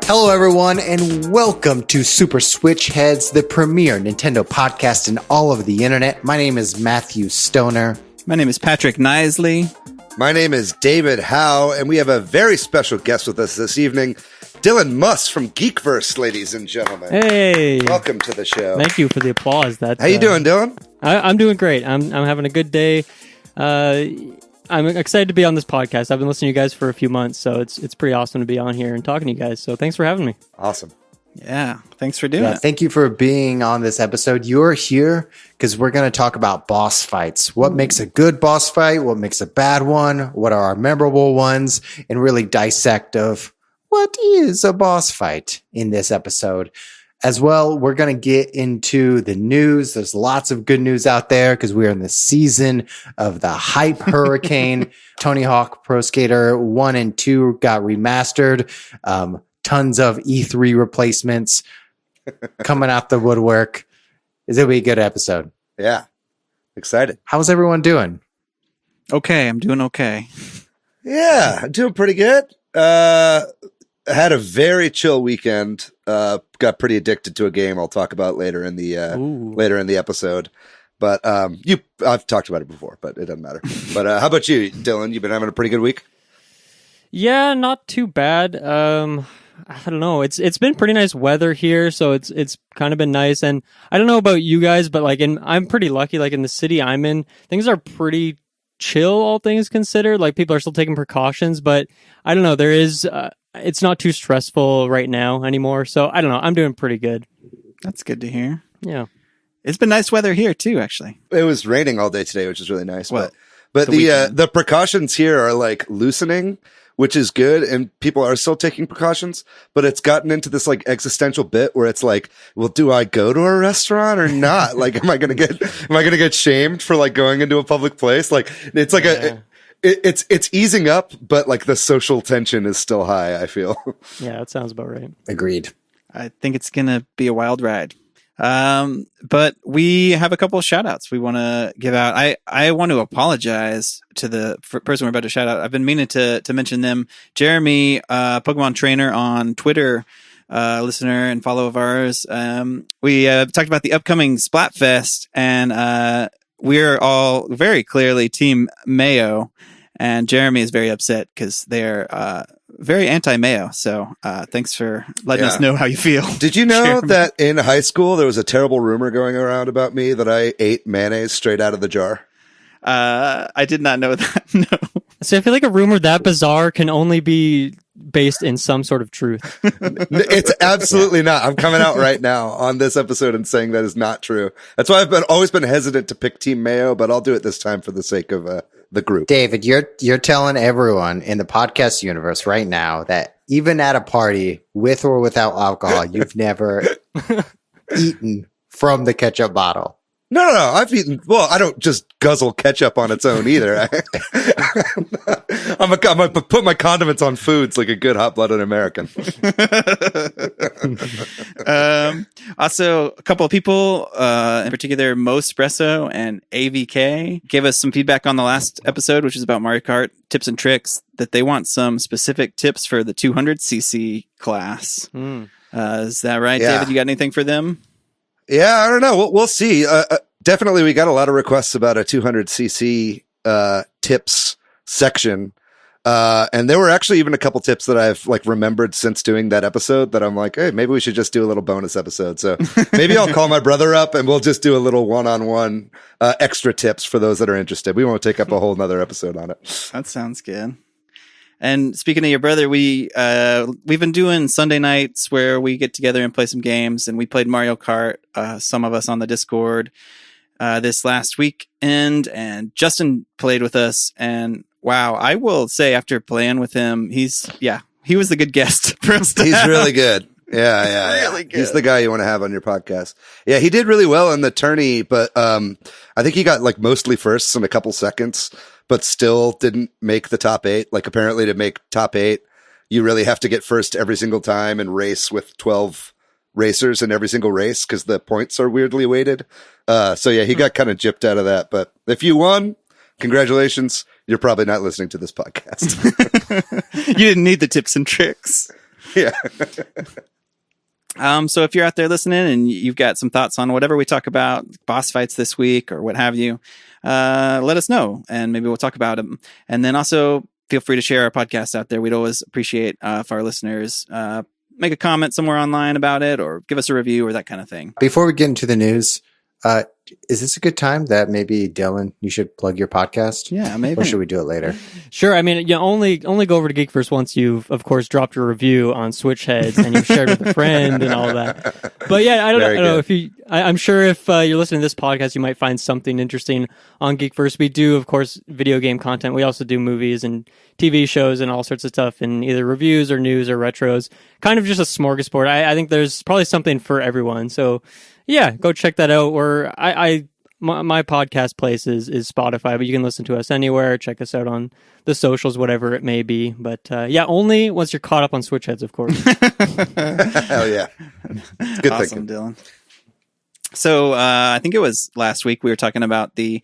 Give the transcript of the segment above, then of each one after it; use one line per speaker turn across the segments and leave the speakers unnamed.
Hello, everyone, and welcome to Super Switch Headz, the premier Nintendo podcast in all of the internet. My name is Matthew Stoner.
My name is Patrick Nisley.
My name is David Howe, and we have a very special guest with us this evening, Dylan Muss from GeekVerse, ladies and gentlemen.
Hey!
Welcome to the show.
Thank you for the applause.
How you doing, Dylan?
I'm doing great. I'm having a good day. I'm excited to be on this podcast. I've been listening to you guys for a few months, so it's pretty awesome to be on here and talking to you guys. So thanks for having me.
Awesome.
Yeah, thanks for doing it.
Thank you for being on this episode. You're here because we're going to talk about boss fights. What makes a good boss fight? What makes a bad one? What are our memorable ones? And really dissect of what is a boss fight in this episode. As well, we're going to get into the news. There's lots of good news out there because we're in the season of the hype hurricane. Tony Hawk Pro Skater 1 and 2 got remastered. Tons of E3 replacements coming out the woodwork. Is it be a good episode?
Yeah. Excited.
How's everyone doing?
Okay, I'm doing okay.
Yeah, I'm doing pretty good. I had a very chill weekend. Got pretty addicted to a game I'll talk about later in the episode. But I've talked about it before, but it doesn't matter. But how about you, Dylan? You've been having a pretty good week?
Yeah, not too bad. I don't know. It's been pretty nice weather here, so it's kind of been nice. And I don't know about you guys, but I'm pretty lucky. Like in the city I'm in, things are pretty chill, all things considered. Like people are still taking precautions, but I don't know. There is. It's not too stressful right now anymore. So I don't know. I'm doing pretty good.
That's good to hear.
Yeah.
It's been nice weather here too, actually.
It was raining all day today, which is really nice.
Well,
but the precautions here are like loosening, which is good. And people are still taking precautions, but it's gotten into this like existential bit where it's like, well, do I go to a restaurant or not? Like, am I going to get shamed for like going into a public place? Like, it's like it's easing up, but like the social tension is still high, I feel.
Yeah, that sounds about right.
Agreed.
I think it's going to be a wild ride. But we have a couple of shout outs we want to give out. I want to apologize to the person we're about to shout out. I've been meaning to mention them. Jeremy, Pokemon trainer on Twitter, listener and follower of ours. We talked about the upcoming Splatfest, and we're all very clearly Team Mayo, and Jeremy is very upset because they're very anti-Mayo. So thanks for letting us know how you feel.
Did you know
Jeremy?
that in high school there was a terrible rumor going around about me that I ate mayonnaise straight out of the jar?
I did not know that. No.
So I feel like a rumor that bizarre can only be based in some sort of truth.
It's absolutely not. I'm coming out right now on this episode and saying that is not true. That's why I've always been hesitant to pick Team Mayo, but I'll do it this time for the sake of the group.
David, you're telling everyone in the podcast universe right now that even at a party with or without alcohol, you've never eaten from the ketchup bottle.
No. I've eaten. Well, I don't just guzzle ketchup on its own either. I'm gonna put my condiments on foods like a good hot-blooded American.
Also, a couple of people, in particular, Muss Espresso and AVK, gave us some feedback on the last episode, which is about Mario Kart tips and tricks, that they want some specific tips for the 200cc class. Is that right,
Yeah.
David? You got anything for them?
Yeah, I don't know. We'll see. Definitely, we got a lot of requests about a 200cc tips section. And there were actually even a couple tips that I've like remembered since doing that episode that I'm like, hey, maybe we should just do a little bonus episode. So maybe I'll call my brother up and we'll just do a little one-on-one extra tips for those that are interested. We won't take up a whole nother episode on it.
That sounds good. And speaking of your brother, we've been doing Sunday nights where we get together and play some games, and we played Mario Kart, some of us on the Discord, this last weekend, and Justin played with us, and wow, I will say after playing with him, he was the good guest for us to
He's
have.
really good. Yeah.
Really good.
He's the guy you want to have on your podcast. Yeah, he did really well in the tourney, but I think he got like mostly firsts and a couple seconds, but still didn't make the top 8. Like apparently to make top 8, you really have to get first every single time and race with 12 racers in every single race because the points are weirdly weighted. So yeah, he got kind of gypped out of that. But if you won, congratulations. You're probably not listening to this podcast.
You didn't need the tips and tricks.
Yeah.
So if you're out there listening and you've got some thoughts on whatever we talk about, boss fights this week or what have you, let us know and maybe we'll talk about them. And then also feel free to share our podcast out there. We'd always appreciate if our listeners make a comment somewhere online about it or give us a review or that kind of thing.
Before we get into the news, is this a good time that maybe Dylan, you should plug your podcast?
Yeah, maybe.
Or should we do it later?
Sure. I mean, you only go over to GeekVerse once you've, of course, dropped a review on Switch Headz and you've shared with a friend and all that. But yeah, I don't know if you. I'm sure if you're listening to this podcast, you might find something interesting on GeekVerse. We do, of course, video game content. We also do movies and TV shows and all sorts of stuff in either reviews or news or retros. Kind of just a smorgasbord. I think there's probably something for everyone. So yeah, go check that out. Or my podcast place is Spotify, but you can listen to us anywhere. Check us out on the socials, whatever it may be. But yeah, only once you're caught up on Switch Headz, of course.
Hell yeah. Good
Awesome,
thinking.
Dylan. So I think it was last week we were talking about the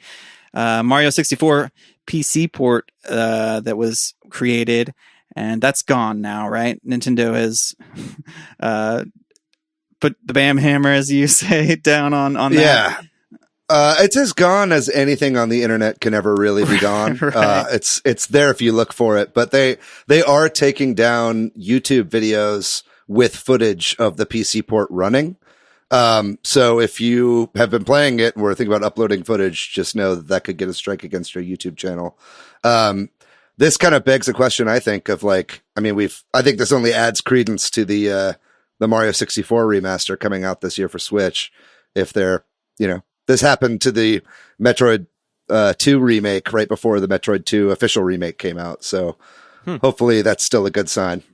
Mario 64 PC port that was created, and that's gone now, right? Nintendo has put the bam hammer, as you say, down on that.
Yeah. It's as gone as anything on the internet can ever really be gone.
Right.
It's there if you look for it, but they are taking down YouTube videos with footage of the PC port running. So if you have been playing it and were thinking about uploading footage, just know that could get a strike against your YouTube channel. This kind of begs a question, I think, of like, I think this only adds credence to the Mario 64 remaster coming out this year for Switch. If they're, this happened to the Metroid 2 remake right before the Metroid 2 official remake came out. So hopefully that's still a good sign.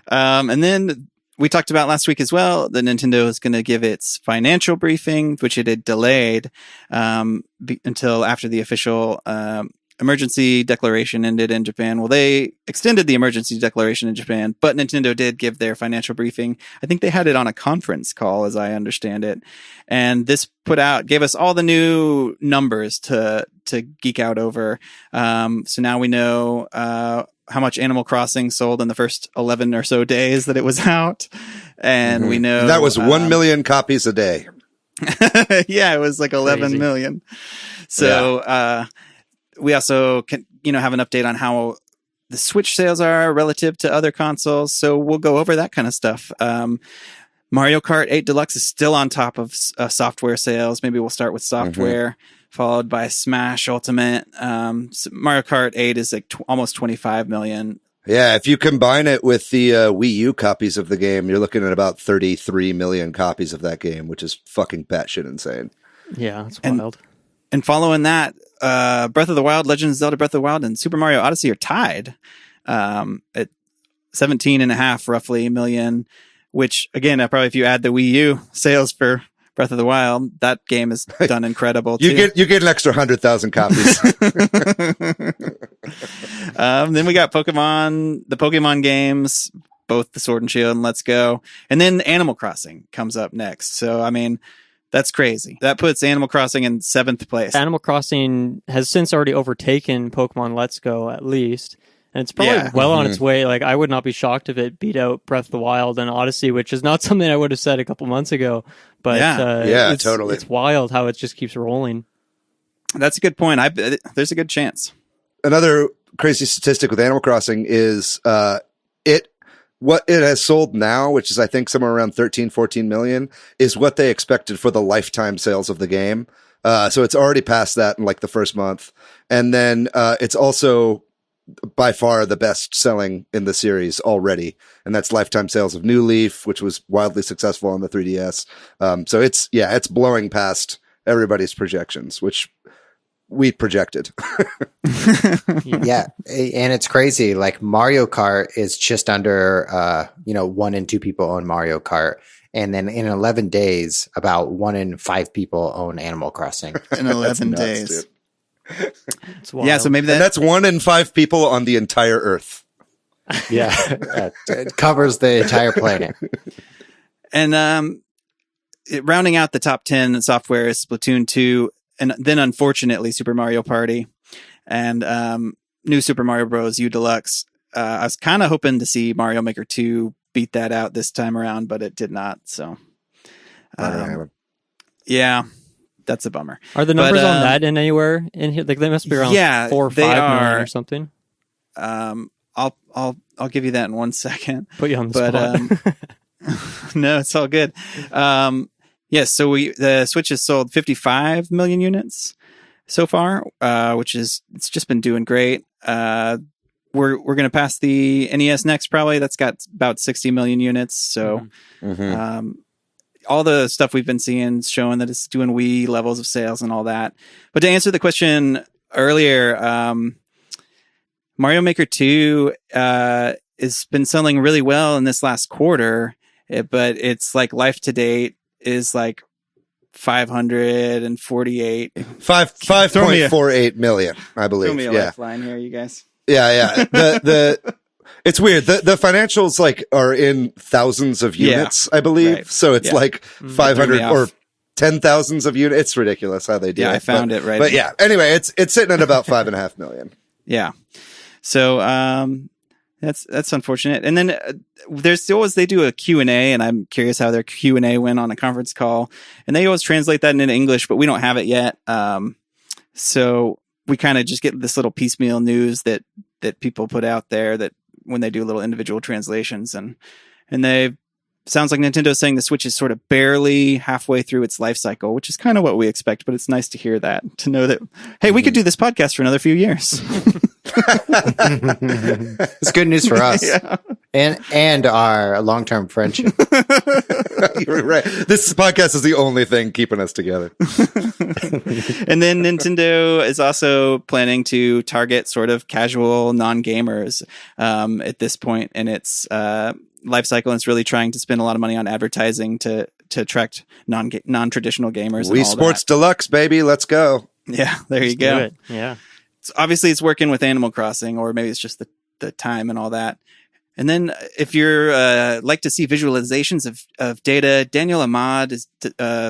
And then we talked about last week as well that Nintendo is going to give its financial briefing, which it had delayed until after the official emergency declaration ended in Japan. Well, they extended the emergency declaration in Japan, but Nintendo did give their financial briefing. I think they had it on a conference call, as I understand it. And this gave us all the new numbers to geek out over. So now we know how much Animal Crossing sold in the first 11 or so days that it was out. And we know
that was 1 million copies a day.
Yeah, it was like 11 million. So, we also can, have an update on how the Switch sales are relative to other consoles. So we'll go over that kind of stuff. Mario Kart 8 Deluxe is still on top of software sales. Maybe we'll start with software, followed by Smash Ultimate. Mario Kart 8 is like almost 25 million.
Yeah, if you combine it with the Wii U copies of the game, you're looking at about 33 million copies of that game, which is fucking batshit insane.
Yeah, that's wild.
And following that, Breath of the Wild, Legend of Zelda Breath of the Wild, and Super Mario Odyssey are tied at 17.5 roughly million, which again, probably if you add the Wii U sales for Breath of the Wild, that game is done incredible too.
You get an extra 100,000 copies.
Then we got the Pokemon games, both the Sword and Shield and Let's Go. And then Animal Crossing comes up next. So, that's crazy. That puts Animal Crossing in 7th place.
Animal Crossing has since already overtaken Pokemon Let's Go, at least. And it's probably well on its way. Like, I would not be shocked if it beat out Breath of the Wild and Odyssey, which is not something I would have said a couple months ago. But
totally.
It's wild how it just keeps rolling.
That's a good point. There's a good chance.
Another crazy statistic with Animal Crossing is what it has sold now, which is I think somewhere around 13, 14 million, is what they expected for the lifetime sales of the game. So it's already past that in like the first month. And then it's also by far the best selling in the series already. And that's lifetime sales of New Leaf, which was wildly successful on the 3DS. So it's blowing past everybody's projections, which we projected.
Yeah. And it's crazy. Like Mario Kart is just under, 1 in 2 people own Mario Kart. And then in 11 days, about 1 in 5 people own Animal Crossing.
In 11
nuts,
days.
Dude.
It's wild.
Yeah. So maybe
And that's 1 in 5 people on the entire Earth.
Yeah, it covers the entire planet.
And rounding out the top 10 software is Splatoon 2, and then unfortunately Super Mario Party and New Super Mario Bros. U Deluxe. I was kind of hoping to see Mario Maker 2 beat that out this time around, but it did not. So, yeah, that's a bummer.
Are the numbers on that in anywhere in here? Like they must be around 4 or 5 million or something.
I'll give you that in 1 second.
Put you on the
spot. No, it's all good. Yes, so the Switch has sold 55 million units so far, which is it's just been doing great. We're going to pass the NES next, probably. That's got about 60 million units. So all the stuff we've been seeing is showing that it's doing Wii levels of sales and all that. But to answer the question earlier, Mario Maker 2 has been selling really well in this last quarter, but it's like life to date is like 548.
5.48 million, I believe.
Throw me a lifeline here, you guys.
Yeah. It's weird. The financials like are in thousands of units, I believe. Right. So it's like 500 or 10,000s of units. It's ridiculous how they do it.
Yeah, I found it right.
But yeah, anyway, it's sitting at about 5.5 million.
Yeah. So that's unfortunate. And then there's always they do a Q&A, and I'm curious how their Q&A went on a conference call. And they always translate that into English, but we don't have it yet. So we kind of just get this little piecemeal news that people put out there that when they do little individual translations, and they sounds like Nintendo's saying the Switch is sort of barely halfway through its life cycle, which is kind of what we expect, but it's nice to hear that, to know that, hey, we could do this podcast for another few years.
It's good news for us. Yeah. And our long-term friendship.
You're right. This podcast is the only thing keeping us together.
And then Nintendo is also planning to target sort of casual non-gamers at this point in its life cycle. And it's really trying to spend a lot of money on advertising to attract non-traditional gamers.
Wii Sports Deluxe, baby. Let's go.
Yeah, there you go.
Yeah.
Obviously it's working with Animal Crossing, or maybe it's just the time and all that. And then if you're like to see visualizations of data, Daniel Ahmad is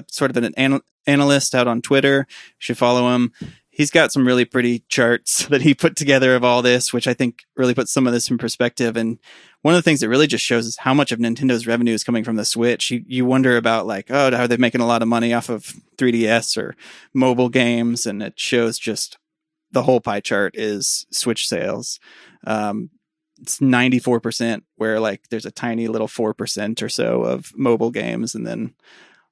sort of an analyst out on Twitter. You should follow him. He's got some really pretty charts that he put together of all this, which I think really puts some of this in perspective. And one of the things that really just shows is how much of Nintendo's revenue is coming from the Switch. You wonder about like, oh, are they making a lot of money off of 3DS or mobile games? And it shows just the whole pie chart is Switch sales. It's 94%, where like there's a tiny little 4% or so of mobile games, and then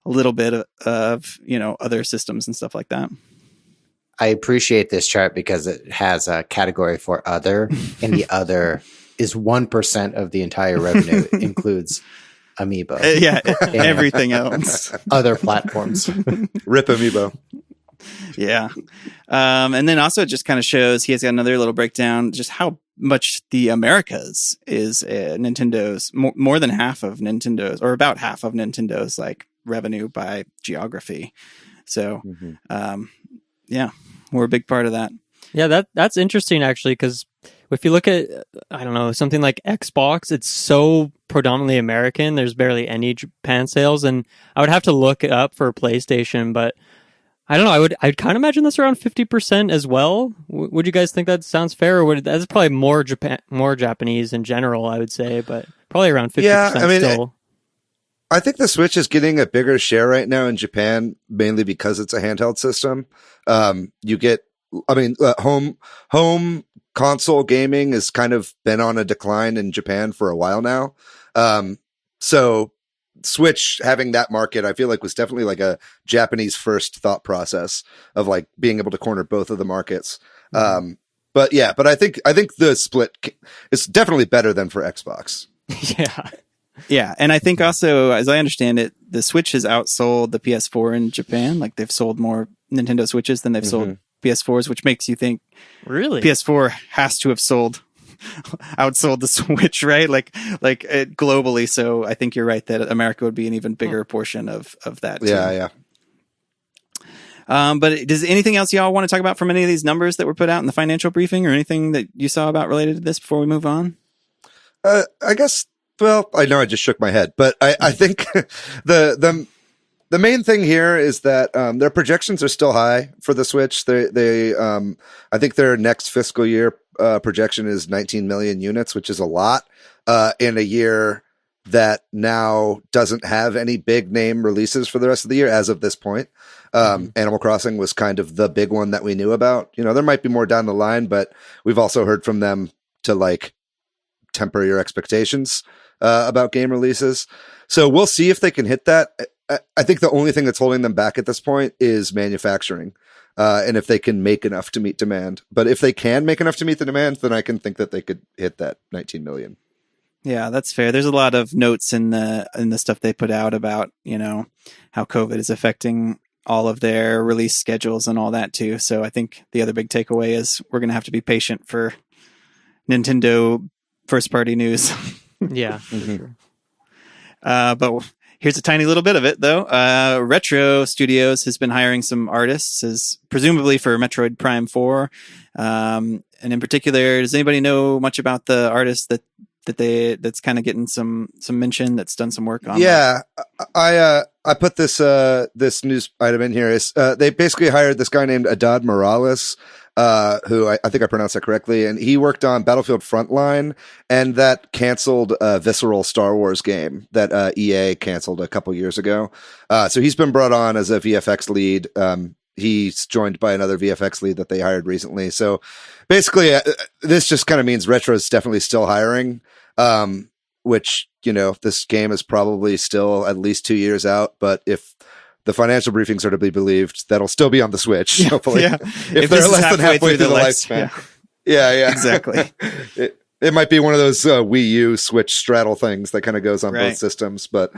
a little bit of other systems and stuff like that.
I appreciate this chart because it has a category for other, and the other is 1% of the entire revenue. Includes Amiibo.
Everything else.
Other platforms.
Rip Amiibo.
Yeah. And then also it just kind of shows, he has got another little breakdown, just how much the Americas is Nintendo's, more than half of Nintendo's, or about half of Nintendo's like revenue by geography. So, yeah, we're a big part of that.
Yeah, that's interesting actually, because if you look at, I don't know, something like Xbox, it's so predominantly American. There's barely any Japan sales, and I would have to look it up for PlayStation, but I don't know. I'd kind of imagine that's around 50% as well. Would you guys think that sounds fair, or that's probably more Japanese in general? I would say, but probably around 50%.
Yeah, I mean,
still.
I think the Switch is getting a bigger share right now in Japan, mainly because it's a handheld system. You get, home console gaming has kind of been on a decline in Japan for a while now. So Switch having that market, I feel like, was definitely like a Japanese first thought process of like being able to corner both of the markets. But I think the split is definitely better than for Xbox.
Yeah.
Yeah. And I think also, as I understand it, the Switch has outsold the PS4 in Japan. Like they've sold more Nintendo Switches than they've sold PS4s, which makes you think
really
PS4 has to have outsold the Switch, right? Like globally. So I think you're right that America would be an even bigger portion of that.
Yeah.
But does anything else y'all want to talk about from any of these numbers that were put out in the financial briefing, or anything that you saw about related to this before we move on?
I guess. Well, I know I just shook my head, but I think the main thing here is that their projections are still high for the Switch. I think their next fiscal year projection is 19 million units, which is a lot in a year that now doesn't have any big name releases for the rest of the year as of this point. Animal Crossing was kind of the big one that we knew about. You know, there might be more down the line, but we've also heard from them to like temper your expectations about game releases. So we'll see if they can hit that. I think the only thing that's holding them back at this point is manufacturing. And if they can make enough to meet demand. But if they can make enough to meet the demand, then I can think that they could hit that 19 million.
Yeah, that's fair. There's a lot of notes in the stuff they put out about, you know, how COVID is affecting all of their release schedules and all that too. So I think the other big takeaway is we're going to have to be patient for Nintendo first party news.
Yeah.
Mm-hmm.
But here's a tiny little bit of it though. Retro Studios has been hiring some artists as presumably for Metroid Prime 4. And in particular, does anybody know much about the artist that's kind of getting some mention, that's done some work on?
Yeah, I put this news item in here. Is they basically hired this guy named Adad Morales, who I think I pronounced that correctly, and he worked on Battlefield Frontline and that canceled visceral Star Wars game that EA canceled a couple years ago. So he's been brought on as a VFX lead. He's joined by another VFX lead that they hired recently. So basically, this just kind of means Retro's definitely still hiring, which, you know, this game is probably still at least 2 years out. But if the financial briefings are to be believed, that'll still be on the Switch, hopefully.
Yeah.
If they're less than halfway through the lifespan. Yeah,
exactly.
It might be one of those Wii U Switch straddle things that kind of goes on both systems. But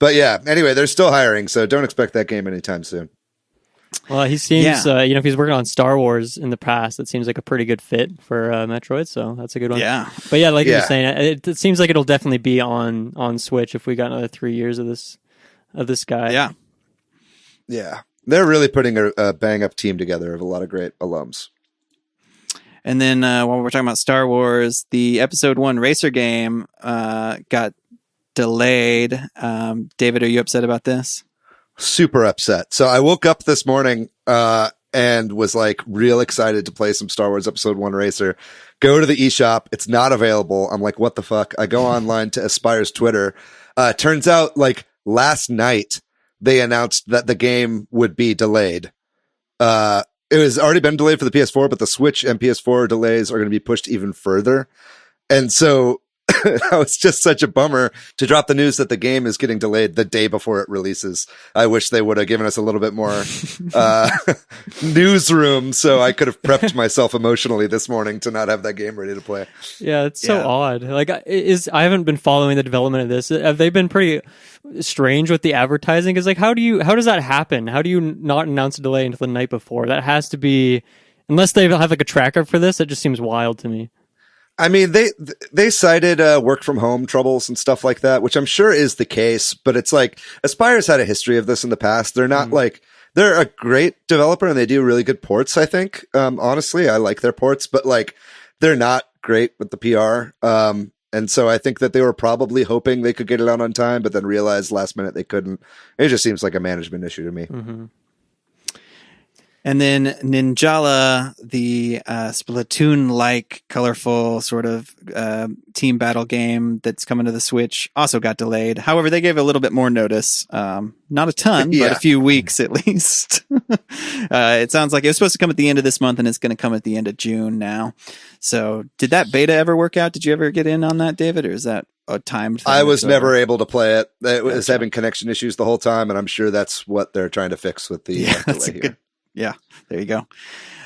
yeah, anyway, they're still hiring. So don't expect that game anytime soon.
Well, he seems, you know, if he's working on Star Wars in the past, it seems like a pretty good fit for Metroid. So that's a good one.
Yeah.
But yeah, like you were saying, it seems like it'll definitely be on Switch if we got another 3 years of this guy.
Yeah.
Yeah. They're really putting a bang up team together of a lot of great alums.
And then while we're talking about Star Wars, the Episode 1 racer game got delayed. David, are you upset about this?
Super upset. So I woke up this morning and was like real excited to play some Star Wars Episode 1 Racer. Go to the eShop. It's not available. I'm like, what the fuck? I go online to Aspire's Twitter. Turns out like last night they announced that the game would be delayed. It was already been delayed for the PS4, but the Switch and PS4 delays are going to be pushed even further. And so that was just such a bummer to drop the news that the game is getting delayed the day before it releases. I wish they would have given us a little bit more newsroom so I could have prepped myself emotionally this morning to not have that game ready to play.
Yeah, it's so odd. Like, I haven't been following the development of this. Have they been pretty strange with the advertising? Because like, how does that happen? How do you not announce a delay until the night before? That has to be, unless they have like a tracker for this. It just seems wild to me.
I mean, they cited work from home troubles and stuff like that, which I'm sure is the case, but it's like Aspire's had a history of this in the past. They're not like, they're a great developer and they do really good ports, I think. Honestly, I like their ports, but like they're not great with the PR. And so I think that they were probably hoping they could get it out on time, but then realized last minute they couldn't. It just seems like a management issue to me.
Mm-hmm.
And then Ninjala, the Splatoon-like, colorful sort of team battle game that's coming to the Switch, also got delayed. However, they gave a little bit more notice. Not a ton, but a few weeks at least. It sounds like it was supposed to come at the end of this month, and it's going to come at the end of June now. So did that beta ever work out? Did you ever get in on that, David, or is that a timed thing?
I was never able to play it. It was having connection issues the whole time, and I'm sure that's what they're trying to fix with the delay here.
Yeah, there you go.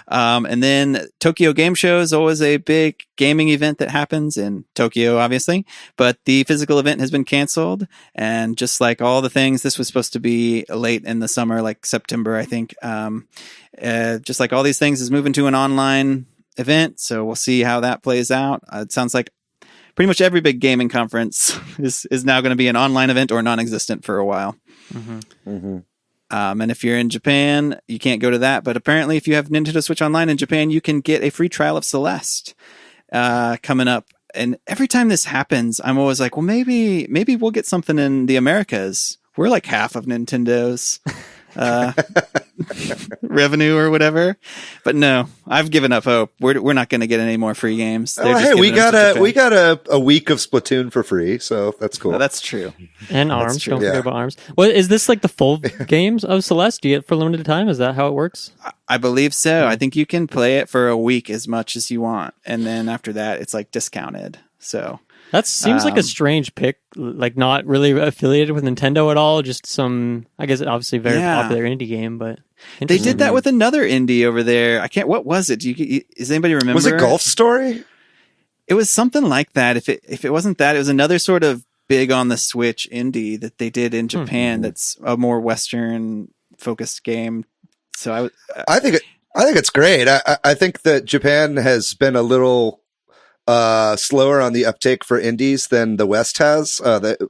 And then Tokyo Game Show is always a big gaming event that happens in Tokyo, obviously, but the physical event has been canceled. And just like all the things, this was supposed to be late in the summer, like September, I think. Just like all these things is moving to an online event. So we'll see how that plays out. It sounds like pretty much every big gaming conference is now going to be an online event or non-existent for a while. Mm-hmm. Mm-hmm. And if you're in Japan, you can't go to that. But apparently, if you have Nintendo Switch Online in Japan, you can get a free trial of Celeste coming up And every time this happens, I'm always like, well, maybe we'll get something in the Americas. We're like half of Nintendo's revenue or whatever. But no, I've given up hope. We're not going to get any more free games.
Hey, we got a week of Splatoon for free, so that's cool.
Oh, that's true.
And ARMS.
true.
Don't forget about ARMS. Well, is this like the full games of Celeste? Do you get it for limited time? Is that how it works?
I believe so. I think you can play it for a week as much as you want, and then after that, it's like discounted. So
that seems like a strange pick, like not really affiliated with Nintendo at all. Just some, I guess, obviously very popular indie game, but
they did that with another indie over there. I can't. What was it? Does anybody remember?
Was it Golf Story?
It was something like that. If it wasn't that, it was another sort of big on the Switch indie that they did in Japan. That's a more Western focused game. So
I think it's great. I think that Japan has been a little slower on the uptake for indies than the West has.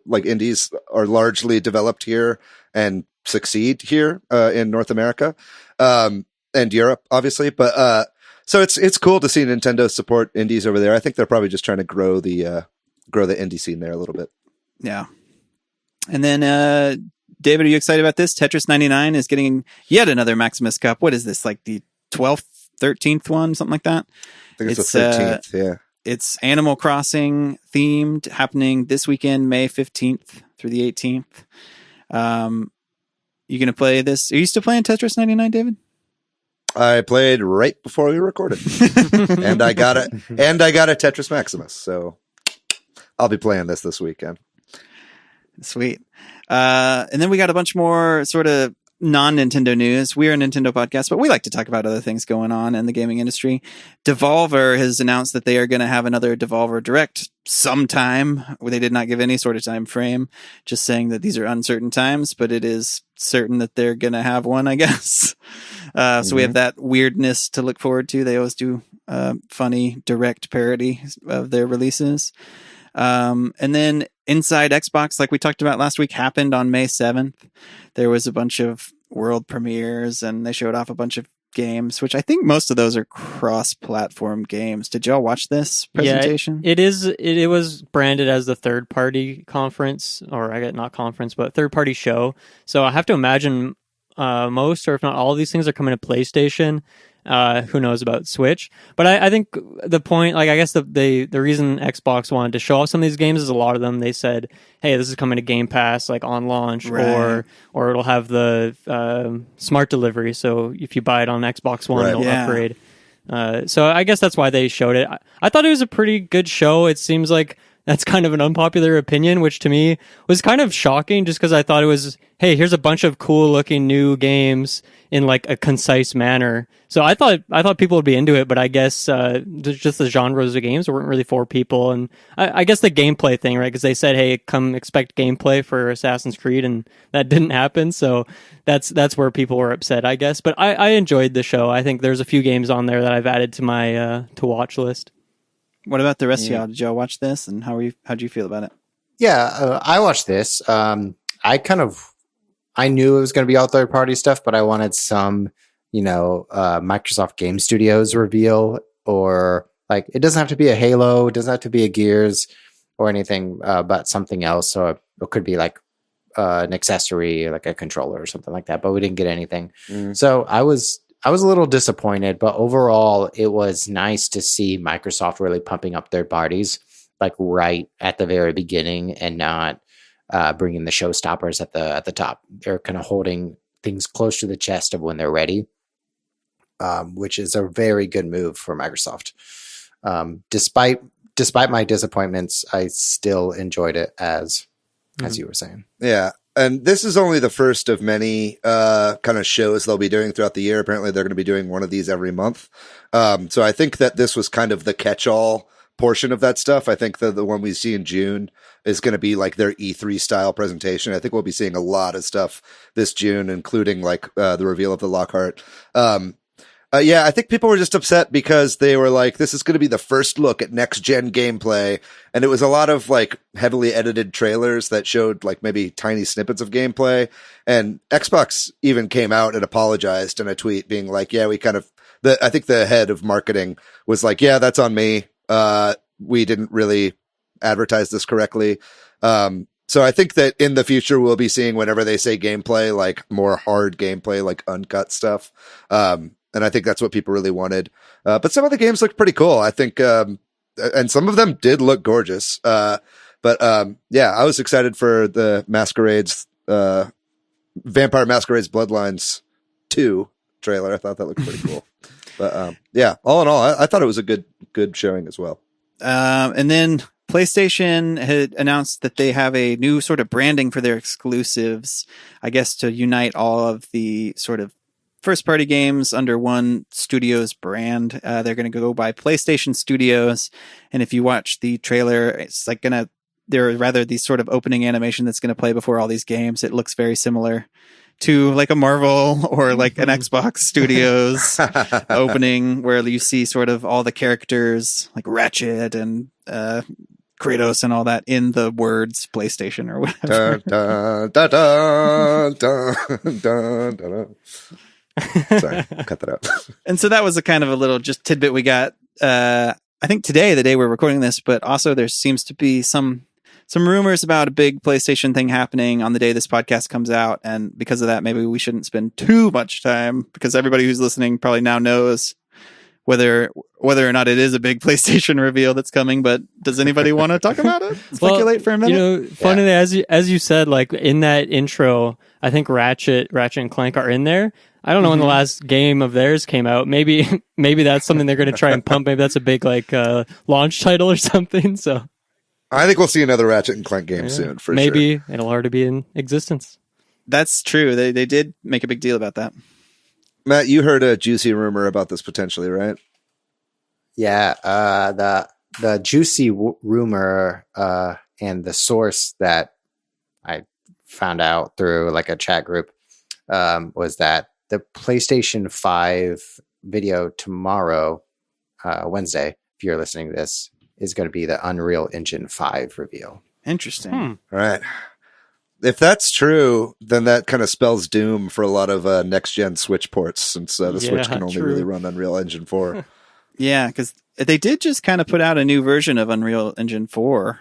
Like indies are largely developed here and succeed here in North America and Europe, obviously. But so it's cool to see Nintendo support indies over there. I think they're probably just trying to grow the indie scene there a little bit.
Yeah. And then David, are you excited about this? Tetris 99 is getting yet another Maximus Cup. What is this? Like the 12th, 13th one, something like that?
I think it's the 13th. Yeah.
It's Animal Crossing themed, happening this weekend, May 15th through the 18th. You going to play this? Are you still playing Tetris 99, David?
I played right before we recorded, and I got it. And I got a Tetris Maximus, so I'll be playing this weekend.
Sweet. And then we got a bunch more sort of non-Nintendo news. We're a Nintendo podcast, but we like to talk about other things going on in the gaming industry. Devolver has announced that they are going to have another Devolver Direct sometime. They did not give any sort of time frame, just saying that these are uncertain times, but it is certain that they're going to have one, I guess. So we have that weirdness to look forward to. They always do funny direct parody of their releases. And then Inside Xbox, like we talked about last week, happened on May 7th. There was a bunch of world premieres and they showed off a bunch of games, which I think most of those are cross-platform games. Did y'all watch this presentation?
Yeah, it was branded as the third-party conference, or I get not conference, but third-party show. So I have to imagine most, or if not all of these things are coming to PlayStation. Who knows about Switch? But I think the point, like I guess the reason Xbox wanted to show off some of these games is a lot of them they said, hey, this is coming to Game Pass like on launch, right. or it'll have the smart delivery. So if you buy it on Xbox One, it'll upgrade. So I guess that's why they showed it. I thought it was a pretty good show. It seems like that's kind of an unpopular opinion, which to me was kind of shocking just because I thought it was, hey, here's a bunch of cool looking new games in like a concise manner. So I thought people would be into it, but I guess just the genres of games weren't really for people. And I guess the gameplay thing, right? Because they said, hey, come expect gameplay for Assassin's Creed, and that didn't happen. So that's where people were upset, I guess. But I enjoyed the show. I think there's a few games on there that I've added to my to watch list.
What about the rest of y'all? Did y'all watch this, and how'd you feel about it?
Yeah, I watched this. I knew it was going to be all third party stuff, but I wanted some, Microsoft Game Studios reveal, or like it doesn't have to be a Halo, it doesn't have to be a Gears or anything, but something else. So it could be like an accessory, like a controller or something like that. But we didn't get anything. So I was a little disappointed, but overall it was nice to see Microsoft really pumping up third parties like right at the very beginning and not bringing the showstoppers at the top. They're kind of holding things close to the chest of when they're ready, which is a very good move for Microsoft. Despite my disappointments, I still enjoyed it as you were saying.
Yeah. And this is only the first of many kind of shows they'll be doing throughout the year. Apparently, they're going to be doing one of these every month. So I think that this was kind of the catch-all portion of that stuff. I think the one we see in June is going to be like their E3 style presentation. I think we'll be seeing a lot of stuff this June, including like the reveal of the Lockhart. I think people were just upset because they were like, this is going to be the first look at next gen gameplay. And it was a lot of like heavily edited trailers that showed like maybe tiny snippets of gameplay. And Xbox even came out and apologized in a tweet being like, yeah, I think the head of marketing was like, yeah, that's on me. we didn't really advertise this correctly. So I think that in the future we'll be seeing, whenever they say gameplay, like more hard gameplay, like uncut stuff. And I think that's what people really wanted. But some of the games looked pretty cool, I think. And some of them did look gorgeous. But yeah, I was excited for the Masquerades, Vampire Masquerades Bloodlines 2 trailer. I thought that looked pretty cool. But yeah, all in all, I thought it was a good showing as well.
And then PlayStation had announced that they have a new sort of branding for their exclusives, I guess, to unite all of the sort of first party games under one studio's brand. They're going to go by PlayStation Studios. And if you watch the trailer, it's like there are rather these sort of opening animation that's going to play before all these games. It looks very similar to like a Marvel or like an Xbox Studios opening, where you see sort of all the characters like Ratchet and Kratos and all that in the words PlayStation or whatever.
Dun, dun, dun, dun, dun, dun, dun. Sorry, cut that out.
And so that was a kind of a little just tidbit we got, I think today, the day we're recording this, but also there seems to be some rumors about a big PlayStation thing happening on the day this podcast comes out. And because of that, maybe we shouldn't spend too much time, because everybody who's listening probably now knows whether or not it is a big PlayStation reveal that's coming. But does anybody want to talk about it? Speculate for a minute?
Funnily, as you said, like in that intro, I think Ratchet and Clank are in there. I don't know when the last game of theirs came out. Maybe that's something they're going to try and pump. Maybe that's a big like launch title or something. So
I think we'll see another Ratchet and Clank game soon. For
maybe
sure.
it'll already be in existence.
That's true. They did make a big deal about that.
Matt, you heard a juicy rumor about this potentially, right?
Yeah, the juicy rumor and the source that I found out through like a chat group was that the PlayStation 5 video tomorrow, Wednesday, if you're listening to this, is going to be the Unreal Engine 5 reveal.
Interesting.
All right. If that's true, then that kind of spells doom for a lot of next-gen Switch ports, since the Switch can only really run Unreal Engine 4.
Yeah, because they did just kind of put out a new version of Unreal Engine 4.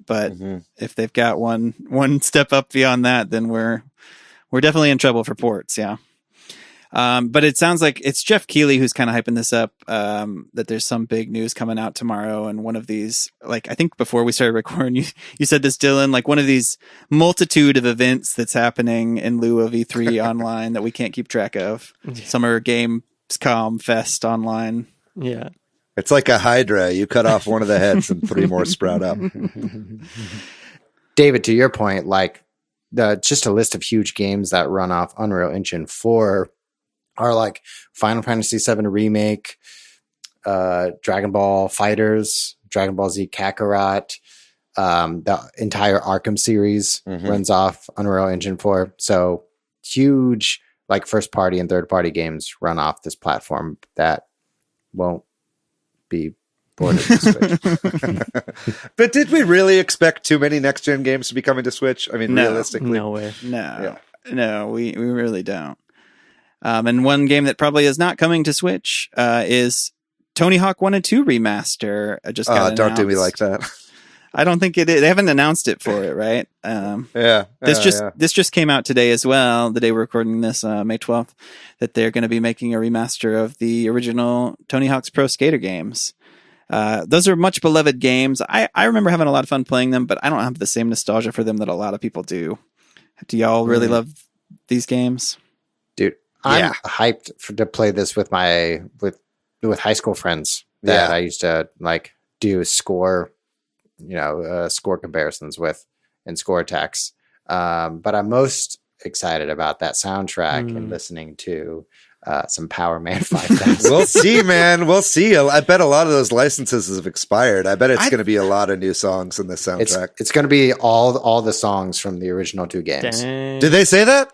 But if they've got one step up beyond that, then we're definitely in trouble for ports. Yeah. But it sounds like it's Jeff Keighley who's kind of hyping this up, that there's some big news coming out tomorrow. And one of these, like, I think before we started recording, you said this, Dylan, like one of these multitude of events that's happening in lieu of E3 online that we can't keep track of. Summer Gamescom Fest online.
Yeah.
It's like a Hydra. You cut off one of the heads and 3 more sprout up.
David, to your point, like just a list of huge games that run off Unreal Engine 4 are like Final Fantasy VII Remake, Dragon Ball Fighters, Dragon Ball Z Kakarot, the entire Arkham series runs off Unreal Engine 4. So huge, like first party and third party games run off this platform that won't be ported to Switch.
But did we really expect too many next gen games to be coming to Switch? I mean, realistically,
No way.
No, we really don't. And one game that probably is not coming to Switch is Tony Hawk 1 and 2 Remaster. Just got
don't do me like that.
I don't think it is. They haven't announced it for it, right? This just came out today as well, the day we're recording this, May 12th, that they're going to be making a remaster of the original Tony Hawk's Pro Skater games. Those are much beloved games. I remember having a lot of fun playing them, but I don't have the same nostalgia for them that a lot of people do. Do y'all really love these games?
Dude, I'm hyped to play this with my high school friends that I used to like do score comparisons with and score attacks. But I'm most excited about that soundtrack and listening to some Power Man 5000.
We'll see, man. We'll see. I bet a lot of those licenses have expired. I bet it's going to be a lot of new songs in the soundtrack.
It's going to be all the songs from the original 2 games.
Dang.
Did they say that?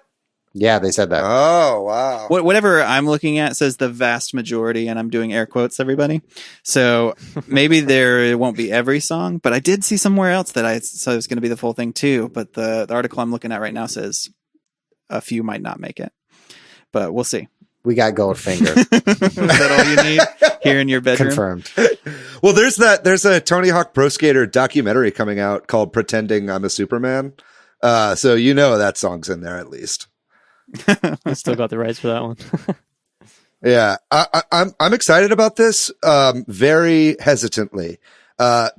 Yeah, they said that.
Oh, wow.
Whatever I'm looking at says the vast majority, and I'm doing air quotes, everybody. So maybe there won't be every song, but I did see somewhere else that I said it was going to be the full thing too. But the article I'm looking at right now says a few might not make it, but we'll see.
We got Goldfinger.
Is that all you need here in your bedroom?
Confirmed.
Well, there's a Tony Hawk Pro Skater documentary coming out called Pretending I'm a Superman. So you know that song's in there at least.
I still got the rights for that one.
Yeah, I'm excited about this, very hesitantly,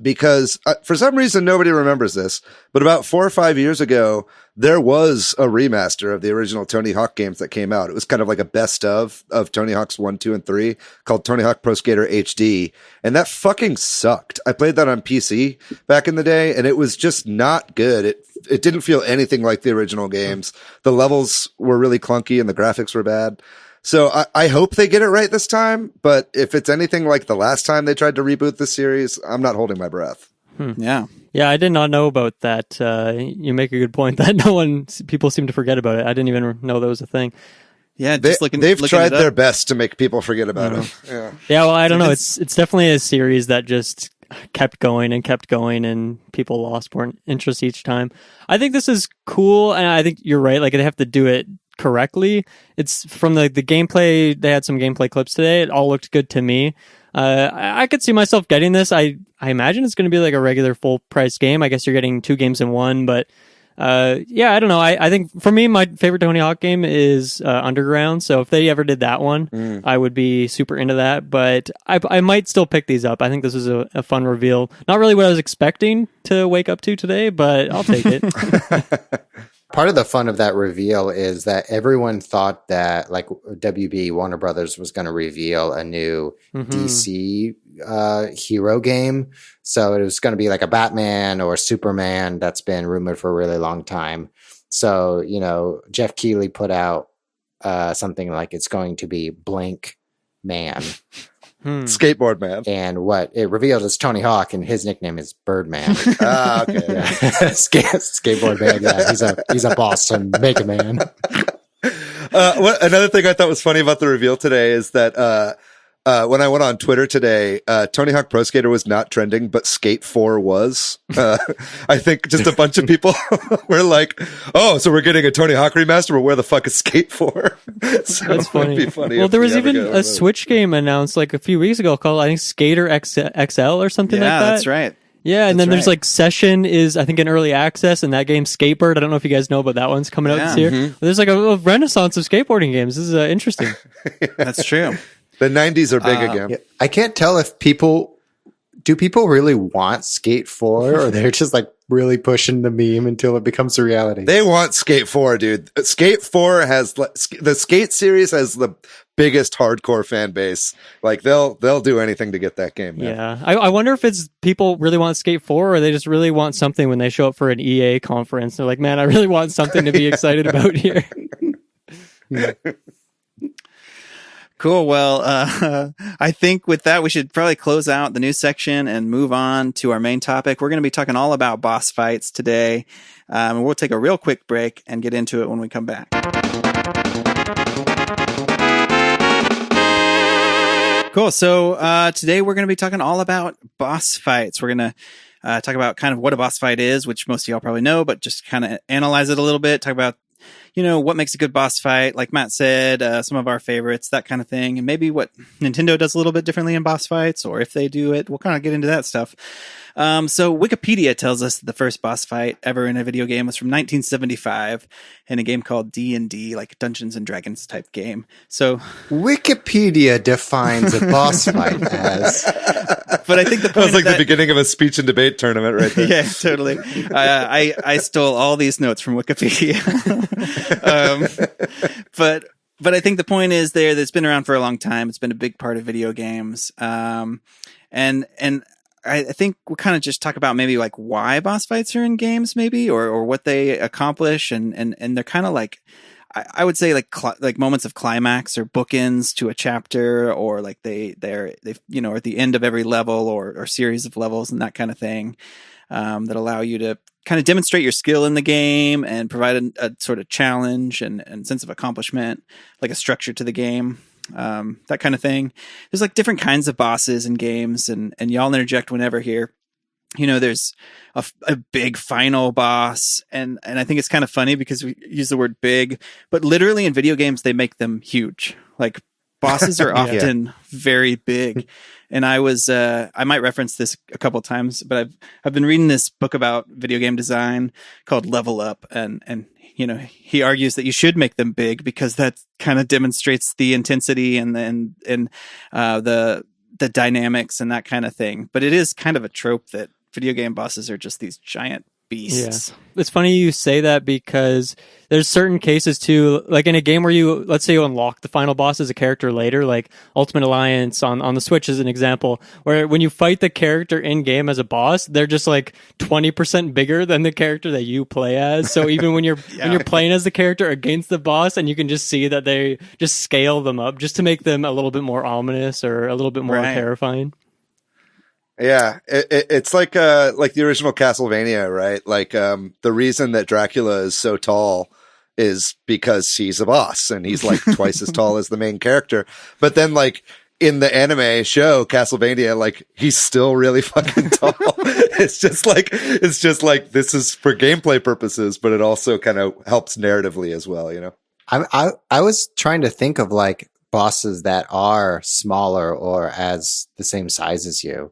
because for some reason nobody remembers this, but about 4 or 5 years ago, there was a remaster of the original Tony Hawk games that came out. It was kind of like a best of Tony Hawk's 1, 2, and 3 called Tony Hawk Pro Skater HD. And that fucking sucked. I played that on PC back in the day and it was just not good. It didn't feel anything like the original games. The levels were really clunky and the graphics were bad. So I hope they get it right this time. But if it's anything like the last time they tried to reboot the series, I'm not holding my breath.
Yeah.
Yeah, I did not know about that. You make a good point that people seem to forget about it. I didn't even know that was a thing.
Yeah,
they've tried their best to make people forget about it.
Yeah. Yeah, well, I don't know. It's definitely a series that just kept going, and people lost more interest each time. I think this is cool, and I think you're right. Like, they have to do it correctly. It's from the gameplay. They had some gameplay clips today. It all looked good to me. I could see myself getting this. I imagine it's going to be like a regular full price game. I guess you're getting 2 games in one, but yeah, I don't know. I think for me, my favorite Tony Hawk game is Underground. So if they ever did that one, I would be super into that. But I might still pick these up. I think this is a fun reveal. Not really what I was expecting to wake up to today, but I'll take it.
Part of the fun of that reveal is that everyone thought that like WB Warner Brothers was going to reveal a new DC hero game. So it was going to be like a Batman or Superman that's been rumored for a really long time. So, you know, Jeff Keighley put out something like it's going to be Blank Man.
Skateboard Man.
And what it revealed is Tony Hawk, and his nickname is Birdman.
Okay.
Yeah. Skateboard Man. Yeah, he's a boss and Mega Man.
Another thing I thought was funny about the reveal today is that when I went on Twitter today, Tony Hawk Pro Skater was not trending, but Skate 4 was. I think just a bunch of people were like, "Oh, so we're getting a Tony Hawk remaster, but where the fuck is Skate 4?" So
that's funny.
It'd be funny.
Well, there was even a Switch game announced like a few weeks ago called, I think, Skater XL or something like that.
Yeah, that's right.
Yeah, and then there's like Session is, I think, in early access, and that game Skatebird. I don't know if you guys know, but that one's coming out this year. There's like a renaissance of skateboarding games. This is interesting.
That's true.
The 90s are big again.
Yeah. I can't tell if people really want Skate 4 or they're just like really pushing the meme until it becomes a reality.
They want Skate 4, dude. Skate 4 has the Skate series has the biggest hardcore fan base. Like they'll do anything to get that game. Man.
Yeah. I wonder if it's people really want Skate 4 or they just really want something when they show up for an EA conference. They're like, man, I really want something to be excited about here.
Cool. Well, I think with that, we should probably close out the news section and move on to our main topic. We're going to be talking all about boss fights today. We'll take a real quick break and get into it when we come back. Cool. So today we're going to be talking all about boss fights. We're going to talk about kind of what a boss fight is, which most of y'all probably know, but just kind of analyze it a little bit, talk about what makes a good boss fight, like Matt said, some of our favorites, that kind of thing, and maybe what Nintendo does a little bit differently in boss fights, or if they do it, we'll kind of get into that stuff. So Wikipedia tells us that the first boss fight ever in a video game was from 1975 in a game called D&D, like Dungeons and Dragons type game. So
Wikipedia defines a boss fight as...
But I think the point
that was like the beginning of a speech and debate tournament right there.
Yeah, totally. I stole all these notes from Wikipedia. But I think the point is that it's been around for a long time. It's been a big part of video games. And I think we'll kind of just talk about maybe like why boss fights are in games, maybe, or what they accomplish. And they're kind of like, I would say like moments of climax or bookends to a chapter, or like they're at the end of every level or series of levels and that kind of thing, that allow you to kind of demonstrate your skill in the game and provide a sort of challenge and sense of accomplishment, like a structure to the game. That kind of thing. There's like different kinds of bosses in games, and y'all interject whenever here. There's a big final boss, and I think it's kind of funny because we use the word big, but literally in video games they make them huge. Like bosses are often very big. And I might reference this a couple of times, but I've been reading this book about video game design called Level Up, and you know, he argues that you should make them big because that kind of demonstrates the intensity and the dynamics and that kind of thing. But it is kind of a trope that video game bosses are just these giant beasts.
Yeah. It's funny you say that because there's certain cases too, like in a game where let's say you unlock the final boss as a character later, like Ultimate Alliance on the Switch is an example, where when you fight the character in game as a boss, they're just like 20% bigger than the character that you play as. So even when you're when you're playing as the character against the boss, and you can just see that they just scale them up just to make them a little bit more ominous or a little bit more terrifying.
Yeah, it's like the original Castlevania, right? Like the reason that Dracula is so tall is because he's a boss and he's like twice as tall as the main character. But then like in the anime show Castlevania, like he's still really fucking tall. It's just like this is for gameplay purposes, but it also kind of helps narratively as well, you know.
I was trying to think of like bosses that are smaller or as the same size as you.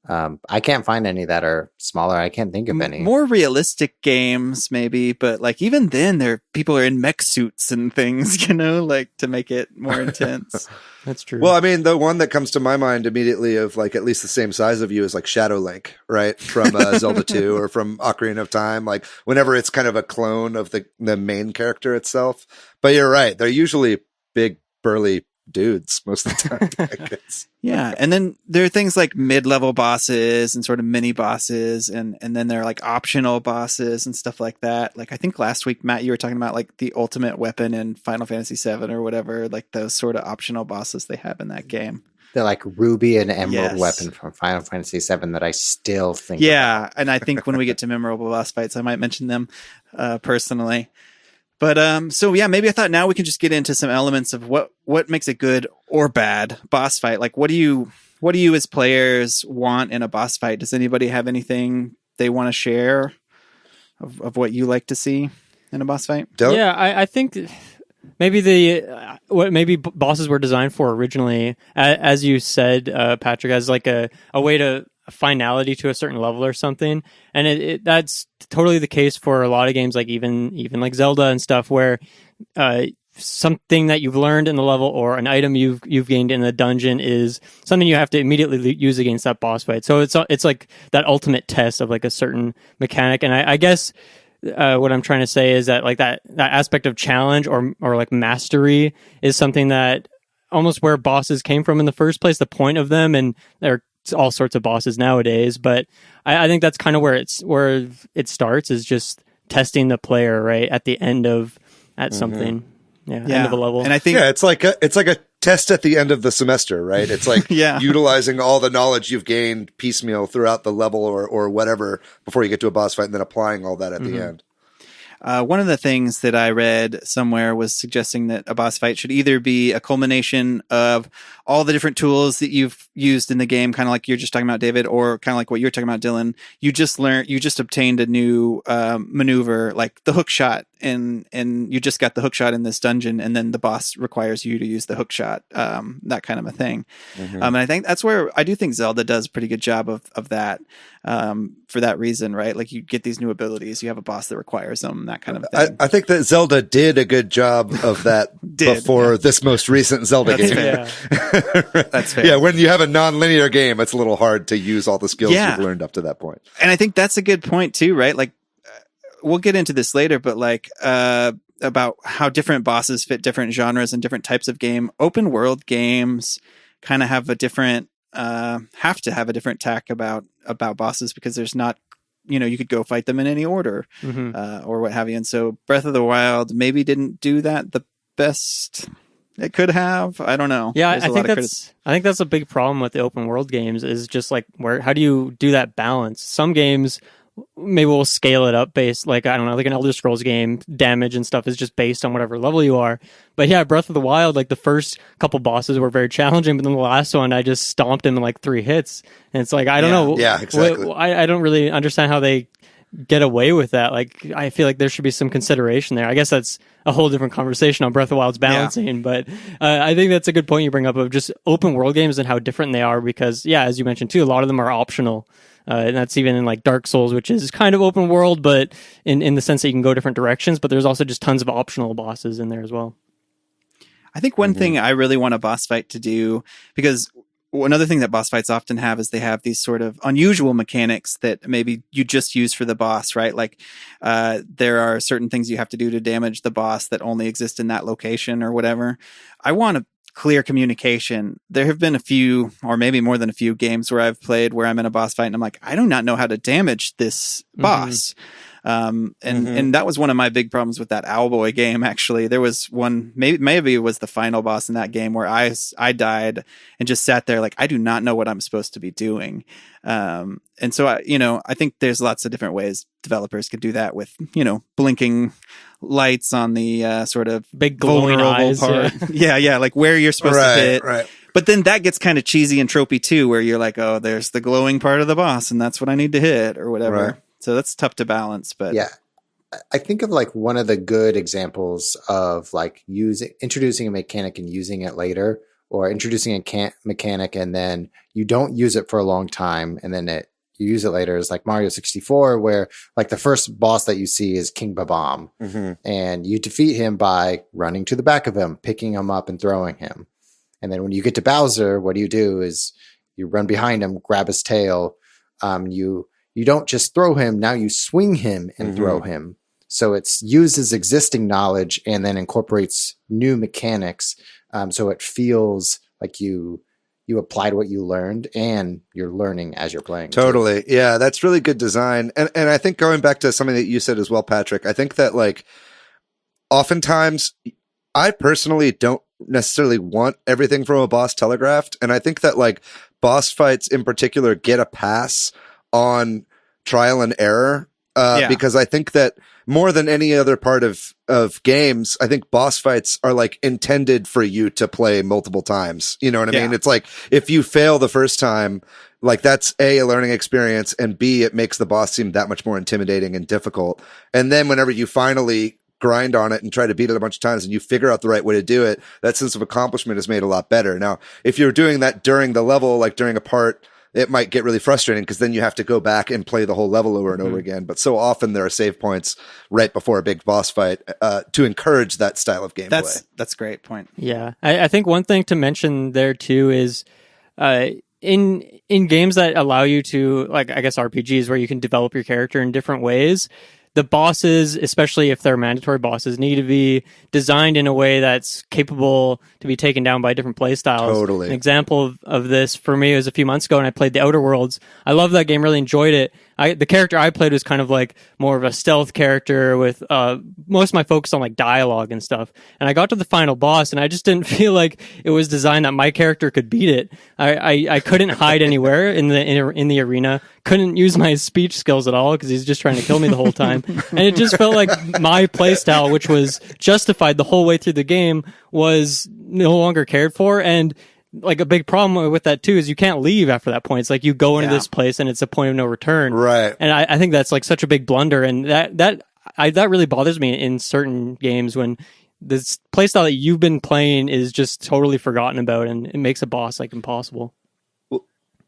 I can't find any that are smaller. I can't think of any.
More realistic games, maybe, but like even then, people are in mech suits and things, you know, like to make it more intense.
That's true.
Well, I mean, the one that comes to my mind immediately of like at least the same size of you is like Shadow Link, right? From Zelda 2 or from Ocarina of Time. Like whenever it's kind of a clone of the main character itself. But you're right. They're usually big, burly dudes most of the time, I guess.
Yeah, and then there are things like mid-level bosses and sort of mini bosses, and then there are like optional bosses and stuff like that. Like I think last week, Matt, you were talking about like the ultimate weapon in Final Fantasy VII or whatever, like those sort of optional bosses they have in that game.
The like ruby and emerald weapon from Final Fantasy VII that I still think.
Yeah, and I think when we get to memorable boss fights, I might mention them personally. But so yeah, maybe I thought now we can just get into some elements of what makes a good or bad boss fight. Like what do you as players want in a boss fight? Does anybody have anything they want to share of what you like to see in a boss fight?
Yeah, I think maybe what maybe bosses were designed for originally, as you said, Patrick, as like a way to finality to a certain level or something, and that's totally the case for a lot of games, like even like Zelda and stuff, where something that you've learned in the level or an item you've gained in the dungeon is something you have to immediately use against that boss fight. So it's like that ultimate test of like a certain mechanic, and I guess what I'm trying to say is that like that aspect of challenge or like mastery is something that almost where bosses came from in the first place, the point of them, and they're all sorts of bosses nowadays, but I think that's kind of where it starts, is just testing the player right at the end of something, end of a level.
And I think
it's like a test at the end of the semester, right? It's like utilizing all the knowledge you've gained piecemeal throughout the level or whatever before you get to a boss fight, and then applying all that at the end.
One of the things that I read somewhere was suggesting that a boss fight should either be a culmination of all the different tools that you've used in the game, kind of like you're just talking about, David, or kind of like what you're talking about, Dylan. You just obtained a new maneuver, like the hook shot, and you just got the hook shot in this dungeon, and then the boss requires you to use the hook shot, that kind of a thing. And I think that's where I do think Zelda does a pretty good job of that, for that reason, right? Like you get these new abilities, you have a boss that requires them, that kind of thing.
I think that Zelda did a good job of that before this most recent Zelda game.
Fair. That's fair.
Yeah, when you have a non-linear game, it's a little hard to use all the skills you've learned up to that point.
And I think that's a good point too, right? Like we'll get into this later, but like about how different bosses fit different genres and different types of game. Open world games kind of have a different have to have a different tack about bosses, because there's not, you could go fight them in any order or what have you. And so Breath of the Wild maybe didn't do that the best it could have. I don't know.
Yeah, I think that's a big problem with the open world games, is just like how do you do that balance? Some games maybe we'll scale it up based, like, I don't know, like an Elder Scrolls game, damage and stuff is just based on whatever level you are. But yeah, Breath of the Wild, like the first couple bosses were very challenging, but then the last one, I just stomped him in like 3 hits. And it's like, I don't know.
Yeah, exactly.
I don't really understand how they get away with that. Like, I feel like there should be some consideration there. I guess that's a whole different conversation on Breath of the Wild's balancing, but I think that's a good point you bring up of just open world games and how different they are because, yeah, as you mentioned too, a lot of them are optional. And that's even in like Dark Souls, which is kind of open world, but in the sense that you can go different directions, but there's also just tons of optional bosses in there as well.
I think one thing I really want a boss fight to do, because another thing that boss fights often have is they have these sort of unusual mechanics that maybe you just use for the boss, right? Like there are certain things you have to do to damage the boss that only exist in that location or whatever. I want a clear communication. There have been a few, or maybe more than a few games where I've played where I'm in a boss fight and I'm like, I do not know how to damage this boss. And that was one of my big problems with that Owlboy game. Actually, there was one, maybe it was the final boss in that game where I died and just sat there like, I do not know what I'm supposed to be doing. And so I think there's lots of different ways developers could do that with, blinking lights on the sort of
big glowing eyes
part. Yeah, like where you're supposed to hit.
Right.
But then that gets kind of cheesy and tropey too, where you're like, oh, there's the glowing part of the boss, and that's what I need to hit or whatever.
Right.
So that's tough to balance. But
yeah, I think of like one of the good examples of like introducing a mechanic and using it later, or introducing a mechanic and then you don't use it for a long time and then you use it later is like Mario 64, where like the first boss that you see is King Babam, and you defeat him by running to the back of him, picking him up and throwing him. And then when you get to Bowser, what you do is you run behind him, grab his tail. You don't just throw him. Now you swing him and throw him. So it's uses existing knowledge and then incorporates new mechanics. So it feels like you applied what you learned and you're learning as you're playing.
Totally. Too. Yeah, that's really good design. And I think going back to something that you said as well, Patrick, I think that like oftentimes I personally don't necessarily want everything from a boss telegraphed. And I think that like boss fights in particular get a pass on trial and error. Because I think that more than any other part of games, I think boss fights are like intended for you to play multiple times. You know what I mean? It's like if you fail the first time, like that's A, learning experience, and B, it makes the boss seem that much more intimidating and difficult. And then whenever you finally grind on it and try to beat it a bunch of times and you figure out the right way to do it, that sense of accomplishment is made a lot better. Now, if you're doing that during the level, like during a part, it might get really frustrating because then you have to go back and play the whole level over and over again. But so often there are save points right before a big boss fight to encourage that style of gameplay.
That's a great point.
Yeah. I think one thing to mention there too is in games that allow you to, like, I guess RPGs where you can develop your character in different ways, the bosses, especially if they're mandatory bosses, need to be designed in a way that's capable to be taken down by different play styles.
Totally.
An example of this for me was a few months ago, and I played The Outer Worlds. I loved that game, really enjoyed it. The character I played was kind of like more of a stealth character with most of my focus on like dialogue and stuff. And I got to the final boss, and I just didn't feel like it was designed that my character could beat it. I couldn't hide anywhere in the arena. Couldn't use my speech skills at all because he's just trying to kill me the whole time. And it just felt like my playstyle, which was justified the whole way through the game, was no longer cared for. And like a big problem with that too is you can't leave after that point. It's like you go into this place and it's a point of no return.
Right.
And I think that's like such a big blunder. And that really bothers me in certain games when this playstyle that you've been playing is just totally forgotten about, and it makes a boss like impossible.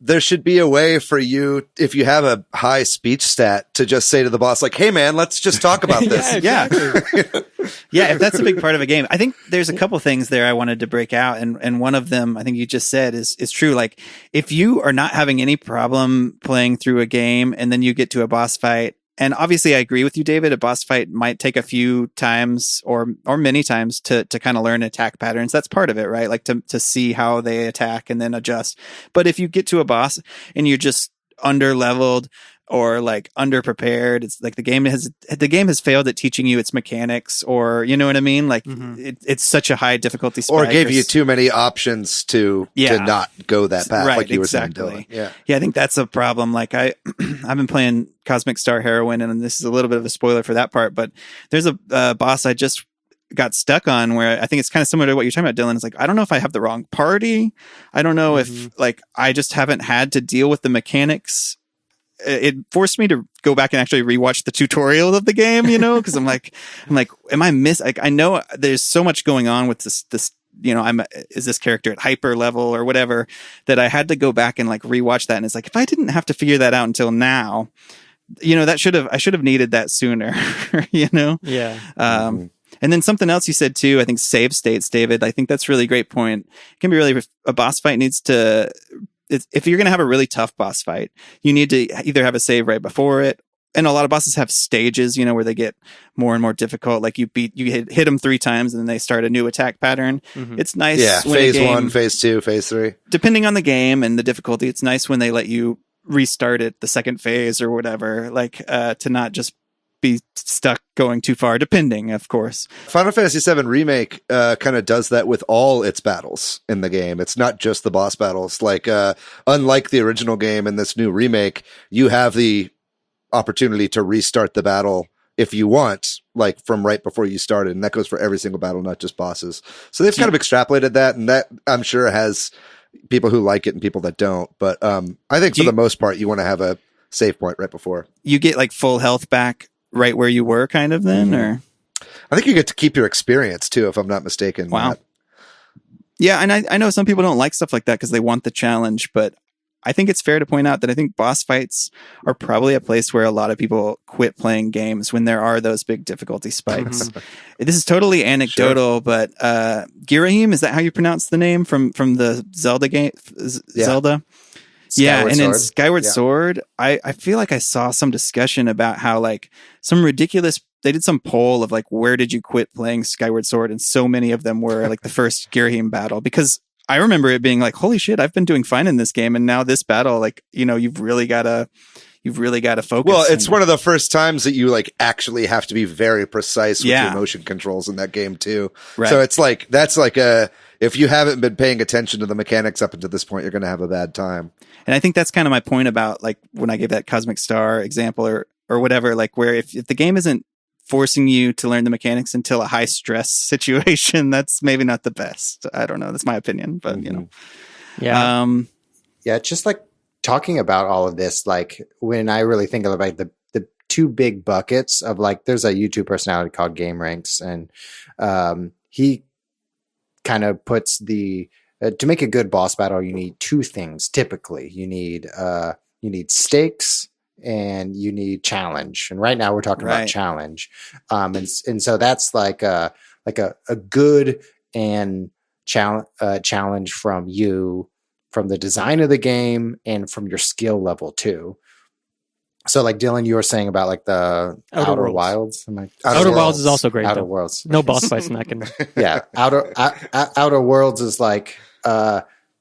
There should be a way for you, if you have a high speech stat, to just say to the boss, like, hey man, let's just talk about this.
Yeah. If that's a big part of a game. I think there's a couple things there I wanted to break out. And one of them, I think you just said is true. Like if you are not having any problem playing through a game and then you get to a boss fight, and obviously I agree with you, David, a boss fight might take a few times or many times to kind of learn attack patterns. That's part of it, right? Like to see how they attack and then adjust. But if you get to a boss and you're just under leveled or like underprepared, it's like the game has failed at teaching you its mechanics, or you know what I mean? Like it's such a high difficulty spike.
Or gave you too many options to not go that path,
right,
like you
exactly.
were saying, Dylan.
Yeah, I think that's a problem. Like I've been playing Cosmic Star Heroine, and this is a little bit of a spoiler for that part, but there's a boss I just got stuck on where I think it's kind of similar to what you're talking about, Dylan. It's like, I don't know if I have the wrong party. I don't know if like I just haven't had to deal with the mechanics it forced me to go back and actually rewatch the tutorial of the game, because I'm like, am I I know there's so much going on with this, is this character at hyper level or whatever, that I had to go back and like rewatch that. And it's like, if I didn't have to figure that out until now, I should have needed that sooner,
Yeah.
And then something else you said too, I think save states, David, I think that's a really great point. It can be really, a boss fight needs to, if you're going to have a really tough boss fight, you need to either have a save right before it. And a lot of bosses have stages, where they get more and more difficult. Like you hit them 3 times and then they start a new attack pattern. Mm-hmm. It's nice.
Yeah. Phase 1, phase 2, phase 3.
Depending on the game and the difficulty, it's nice when they let you restart it the second phase or whatever, to not just be stuck going too far, depending, of course.
Final Fantasy VII Remake kind of does that with all its battles in the game. It's not just the boss battles. Unlike the original game in this new remake, you have the opportunity to restart the battle if you want, from right before you started. And that goes for every single battle, not just bosses. So they've kind of extrapolated that, and that I'm sure has people who like it and people that don't. But I think for the most part, you want to have a save point right before.
You get full health back right where you were kind of then, or?
I think you get to keep your experience too, if I'm not mistaken.
Wow. Yeah. And I know some people don't like stuff like that because they want the challenge, but I think it's fair to point out that I think boss fights are probably a place where a lot of people quit playing games when there are those big difficulty spikes. This is totally anecdotal, sure. But Girahim, is that how you pronounce the name from the Zelda game? Zelda?
Skyward
and
Sword.
in Skyward Sword, I feel like I saw some discussion about how some ridiculous, they did some poll of where did you quit playing Skyward Sword, and so many of them were the first Girahim battle, because I remember it being holy shit, I've been doing fine in this game, and now this battle, you've really got to focus.
Well, it's one of the first times that you actually have to be very precise with your motion controls in that game too. Right. So it's if you haven't been paying attention to the mechanics up until this point, you're going to have a bad time.
And I think that's kind of my point about when I gave that Cosmic Star example or whatever, where if the game isn't forcing you to learn the mechanics until a high stress situation, that's maybe not the best. I don't know. That's my opinion, but
Yeah.
Just talking about all of this, when I really think about the 2 big buckets of there's a YouTube personality called Game Ranks, and he kind of puts to make a good boss battle, you need 2 things. Typically, you need stakes and you need challenge. And right now we're talking about challenge. And so that's a good and challenge from you, from the design of the game and from your skill level too. So Dylan, you were saying about the Outer Wilds.
Outer Wilds is also great.
Outer
though.
Worlds.
No boss fights in that game.
Yeah. Outer Worlds is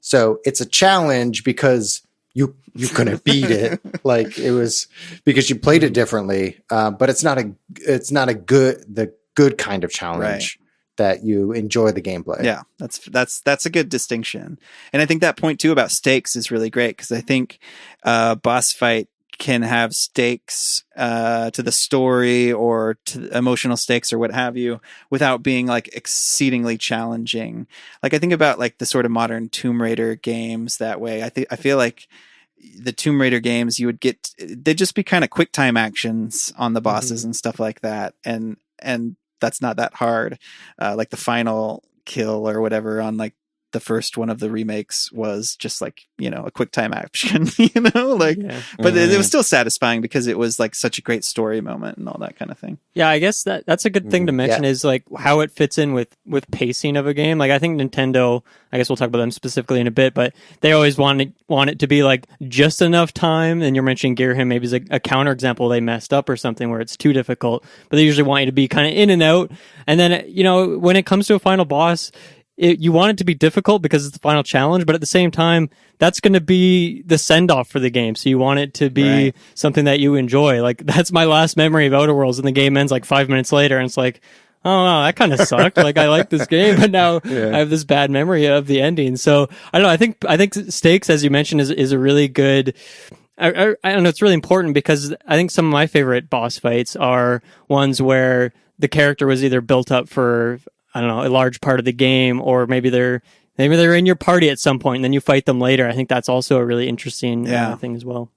so it's a challenge because you couldn't beat it. It was because you played it differently. But it's not the good kind of challenge that you enjoy the gameplay.
Yeah, that's a good distinction. And I think that point too about stakes is really great, because I think boss fight can have stakes to the story or to emotional stakes or what have you, without being exceedingly challenging. I think about the sort of modern Tomb Raider games that way. I feel like the Tomb Raider games, they'd just be kind of quick time actions on the bosses and stuff like that, and that's not that hard. The final kill or whatever on the first one of the remakes was just a quick time action, but it was still satisfying because it was such a great story moment and all that kind of thing.
Yeah, I guess that's a good thing to mention is how it fits in with pacing of a game. I think Nintendo, I guess we'll talk about them specifically in a bit, but they always want it to be just enough time. And you're mentioning Girahim maybe is a counterexample. They messed up or something where it's too difficult, but they usually want you to be kind of in and out. And then, when it comes to a final boss, you want it to be difficult because it's the final challenge, but at the same time, that's going to be the send-off for the game. So you want it to be something that you enjoy. That's my last memory of Outer Worlds, and the game ends 5 minutes later, and it's oh, wow, that kind of sucked. I like this game, but now I have this bad memory of the ending. So I don't know. I think stakes, as you mentioned, is a really good. I don't know. It's really important because I think some of my favorite boss fights are ones where the character was either built up for, I don't know, a large part of the game, or maybe they're in your party at some point and then you fight them later. I think that's also a really interesting thing as well.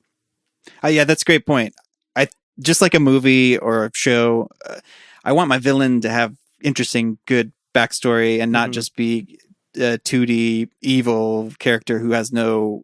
Yeah, that's a great point. I just like a movie or a show. I want my villain to have interesting, good backstory and not just be a 2D evil character who has no,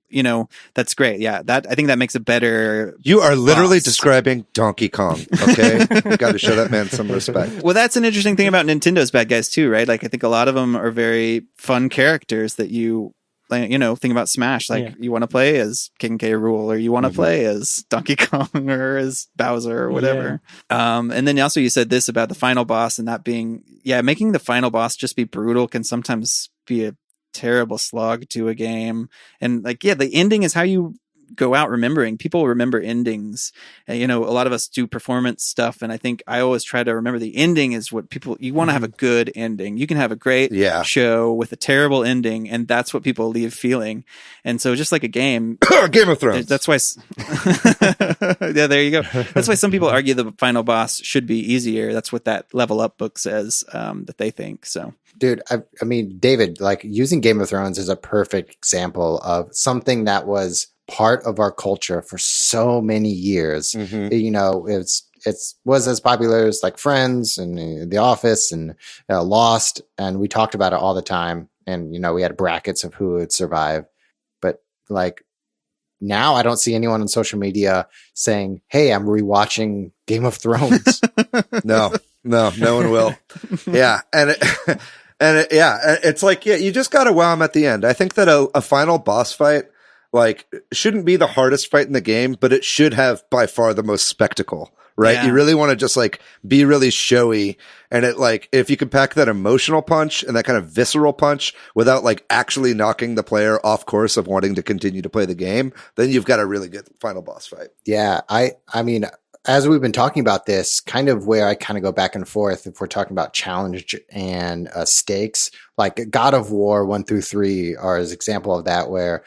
that's great. Yeah, I think that makes a better.
You are literally
boss.
describing Donkey Kong. Okay, you got to show that man some respect.
Well, that's an interesting thing about Nintendo's bad guys too, right? Like I think a lot of them are very fun characters that you. Think about Smash. You want to play as King K. Rool, or you want to play as Donkey Kong, or as Bowser, or whatever. Yeah. And then also you said this about the final boss, and that being, making the final boss just be brutal can sometimes be a terrible slog to a game. And the ending is how you go out remembering. People remember endings. A lot of us do performance stuff, and I think I always try to remember the ending is what you want to have a good ending. You can have a great show with a terrible ending, and that's what people leave feeling. And so just like a game,
Game of Thrones.
That's why. Yeah, there you go. That's why some people argue the final boss should be easier. That's what that Level Up book says that they think. So.
Dude, I mean, David, using Game of Thrones is a perfect example of something that was part of our culture for so many years. It was as popular as Friends and The Office and Lost, and we talked about it all the time. And we had brackets of who would survive. But now I don't see anyone on social media saying, "Hey, I'm rewatching Game of Thrones."
No one will. Yeah, it's you just got to wow them at the end. I think that a final boss fight shouldn't be the hardest fight in the game, but it should have by far the most spectacle, right?
Yeah.
You really want to just be really showy, and it if you can pack that emotional punch and that kind of visceral punch without actually knocking the player off course of wanting to continue to play the game, then you've got a really good final boss fight.
Yeah, I mean, as we've been talking about this, kind of where I kind of go back and forth if we're talking about challenge and stakes, God of War 1 through 3 are an example of that, where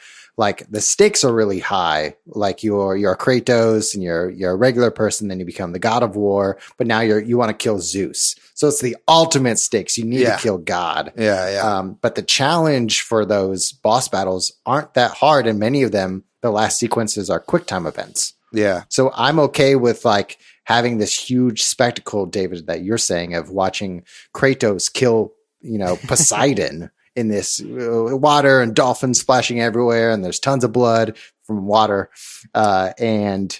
the stakes are really high. You're Kratos and you're a regular person, then you become the God of War, but now you want to kill Zeus. So it's the ultimate stakes. You need to kill God.
Yeah.
But the challenge for those boss battles aren't that hard, and many of them, the last sequences are QuickTime events.
Yeah.
So I'm okay with having this huge spectacle, David, that you're saying, of watching Kratos kill, Poseidon in this water and dolphins splashing everywhere, and there's tons of blood from water. And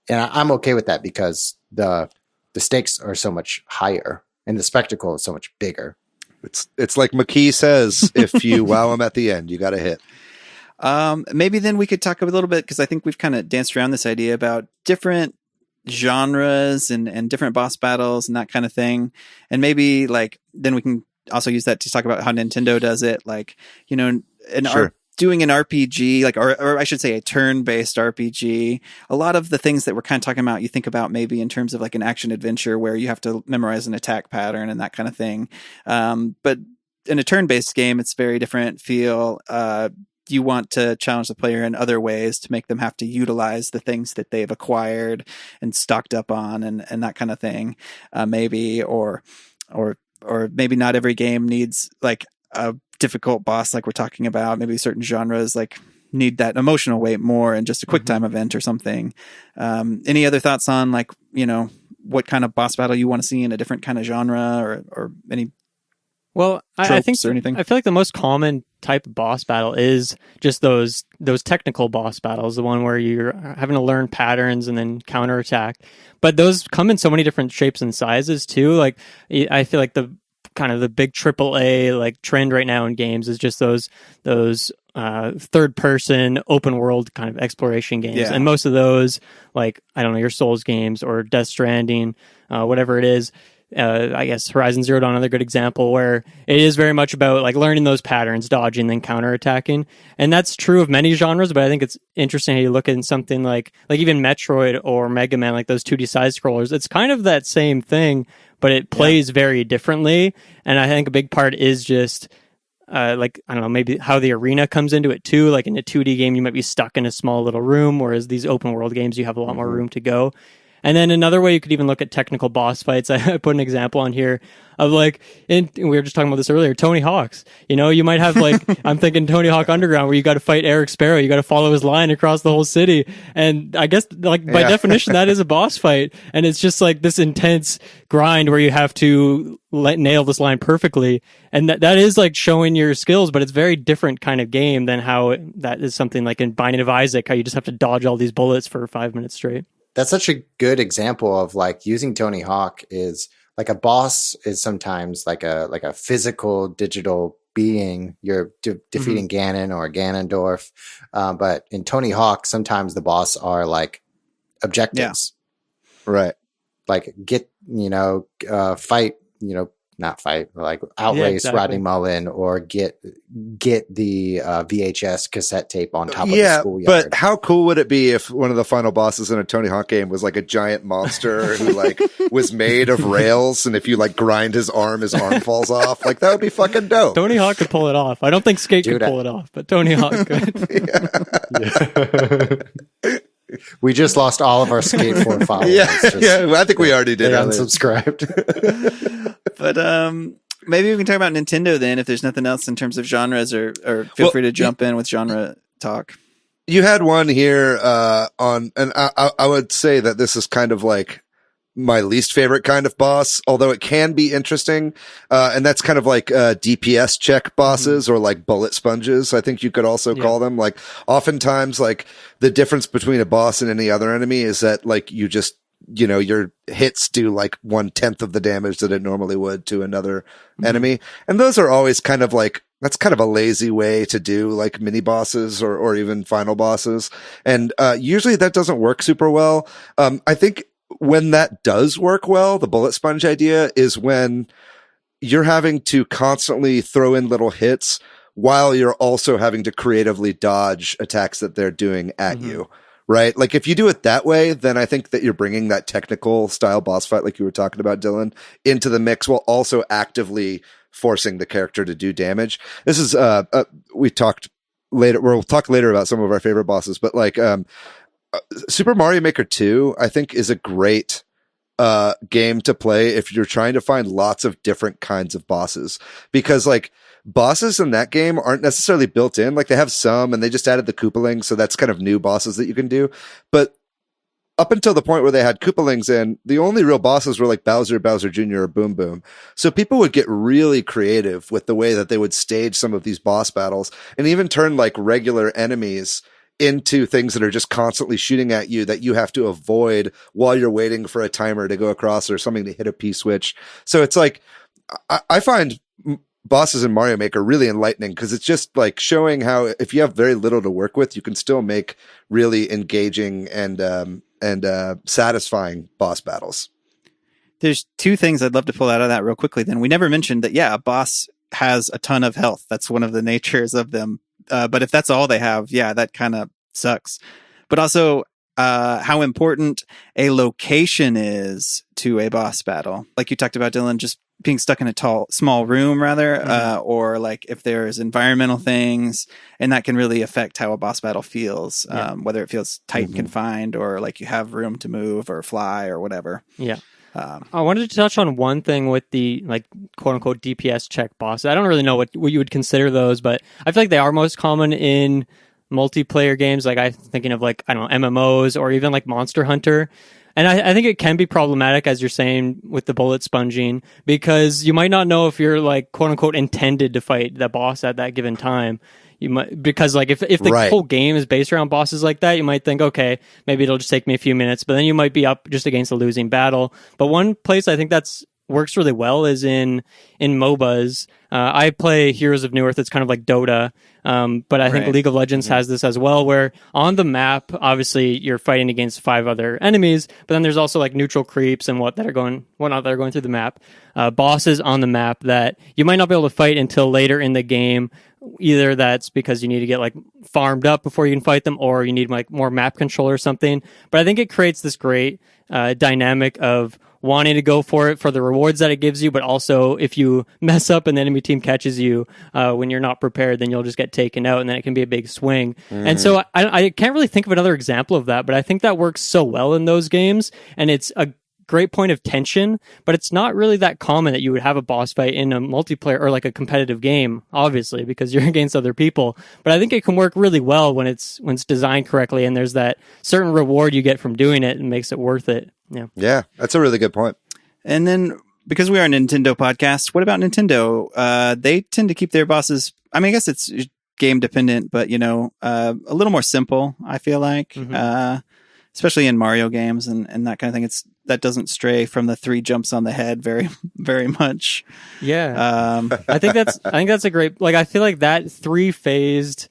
I'm okay with that because the stakes are so much higher and the spectacle is so much bigger.
It's like McKee says, if you wow them at the end, you got to hit.
Maybe then we could talk a little bit, because I think we've kind of danced around this idea about different genres and different boss battles and that kind of thing. And maybe then we can also use that to talk about how Nintendo does it. Doing an RPG, or I should say a turn-based RPG. A lot of the things that we're kind of talking about, you think about maybe in terms of an action adventure where you have to memorize an attack pattern and that kind of thing. But in a turn-based game, it's very different feel. You want to challenge the player in other ways to make them have to utilize the things that they've acquired and stocked up on and that kind of thing. Maybe, or maybe not every game needs a difficult boss like we're talking about. Maybe certain genres need that emotional weight more in just a quick time event or something. Any other thoughts on what kind of boss battle you want to see in a different kind of genre or any?
Well, I think
or anything?
I feel like the most common type of boss battle is just those technical boss battles, the one where you're having to learn patterns and then counterattack. But those come in so many different shapes and sizes too. I feel like the kind of the big AAA trend right now in games is just those third person open world kind of exploration games.
Yeah.
And most of those, I don't know, your Souls games or Death Stranding, whatever it is. I guess Horizon Zero Dawn, another good example, where it is very much about learning those patterns, dodging, then counterattacking. And that's true of many genres, but I think it's interesting how you look at something like even Metroid or Mega Man, those 2D side scrollers. It's kind of that same thing, but it plays very differently. And I think a big part is just I don't know, maybe how the arena comes into it too. In a 2D game, you might be stuck in a small little room, whereas these open world games, you have a lot more room to go. And then another way you could even look at technical boss fights. I put an example on here of like, we were just talking about this earlier, Tony Hawk's. You know, you might have like, I'm thinking Tony Hawk Underground, where you got to fight Eric Sparrow. You got to follow his line across the whole city. And I guess like by definition, that is a boss fight. And it's just like this intense grind where you have to nail this line perfectly. And that is like showing your skills, but it's very different kind of game than how that is something like in Binding of Isaac, how you just have to dodge all these bullets for 5 minutes straight.
That's such a good example of like using Tony Hawk is like a boss is sometimes like a physical digital being. You're defeating Ganon or Ganondorf. But in Tony Hawk, sometimes the boss are like objectives.
Yeah. Right.
Like fight, not fight, like outrace Rodney Mullen or get the VHS cassette tape on top of the schoolyard.
But how cool would it be if one of the final bosses in a Tony Hawk game was like a giant monster who like was made of rails, and if you like grind his arm falls off? Like that would be fucking dope.
Tony Hawk could pull it off. I don't think Skate could pull it off, but Tony Hawk could.
We just lost all of our Skate 4 followers.
I think we already did.
They unsubscribed.
But maybe we can talk about Nintendo then, if there's nothing else in terms of genres, or feel free to jump in with genre talk.
You had one here and I would say that this is kind of like my least favorite kind of boss, although it can be interesting. And that's kind of like DPS check bosses or like bullet sponges, I think you could also call them. Like oftentimes like the difference between a boss and any other enemy is that like you just, your hits do like 1/10 of the damage that it normally would to another enemy. And those are always kind of like, that's kind of a lazy way to do like mini bosses or even final bosses. And usually that doesn't work super well. I think when that does work well, the bullet sponge idea is when you're having to constantly throw in little hits while you're also having to creatively dodge attacks that they're doing at you. Right? Like if you do it that way, then I think that you're bringing that technical style boss fight, like you were talking about, Dylan, into the mix while also actively forcing the character to do damage. This is, we'll talk later about some of our favorite bosses, but like, Super Mario Maker 2, I think, is a great game to play if you're trying to find lots of different kinds of bosses, because like bosses in that game aren't necessarily built in. Like they have some, and they just added the Koopalings, so that's kind of new bosses that you can do. But up until the point where they had Koopalings in, the only real bosses were like Bowser Jr. or Boom Boom. So people would get really creative with the way that they would stage some of these boss battles and even turn like regular enemies into things that are just constantly shooting at you that you have to avoid while you're waiting for a timer to go across or something to hit a P-switch. So it's like, I find bosses in Mario Maker really enlightening because it's just like showing how if you have very little to work with, you can still make really engaging and satisfying boss battles.
There's two things I'd love to pull out of that real quickly. Then we never mentioned that, a boss has a ton of health. That's one of the natures of them. But if that's all they have, that kind of sucks. But also how important a location is to a boss battle. Like you talked about, Dylan, just being stuck in a small room rather, or like if there's environmental things, and that can really affect how a boss battle feels, whether it feels tight and confined or like you have room to move or fly or whatever. Yeah.
I wanted to touch on one thing with the like quote unquote DPS check bosses. I don't really know what you would consider those, but I feel like they are most common in multiplayer games. Like I'm thinking of like, I don't know, MMOs or even like Monster Hunter. And I think it can be problematic, as you're saying, with the bullet sponging, because you might not know if you're like quote unquote intended to fight the boss at that given time. You might, because like if the whole game is based around bosses like that, you might think, okay, maybe it'll just take me a few minutes, but then you might be up just against a losing battle. But one place I think that's works really well is in MOBAs. I play Heroes of Newerth. It's kind of like Dota. But I think League of Legends has this as well, where on the map, obviously you're fighting against 5 other enemies, but then there's also like neutral creeps and whatnot that are going through the map. Bosses on the map that you might not be able to fight until later in the game. Either that's because you need to get like farmed up before you can fight them, or you need like more map control or something. But I think it creates this great dynamic of wanting to go for it for the rewards that it gives you, but also if you mess up and the enemy team catches you when you're not prepared, then you'll just get taken out, and then it can be a big swing. And so I can't really think of another example of that, but I think that works so well in those games, and it's a great point of tension, but it's not really that common that you would have a boss fight in a multiplayer or like a competitive game, obviously, because you're against other people. But I think it can work really well when it's designed correctly, and there's that certain reward you get from doing it and makes it worth it.
Yeah, that's a really good point.
And then, because we are a Nintendo podcast, what about Nintendo? They tend to keep their bosses, I mean, I guess it's game dependent, but, a little more simple, I feel like. Especially in Mario games and that kind of thing. That doesn't stray from the 3 jumps on the head very, very much.
Yeah. I think that's a great, like, I feel like that 3-phased,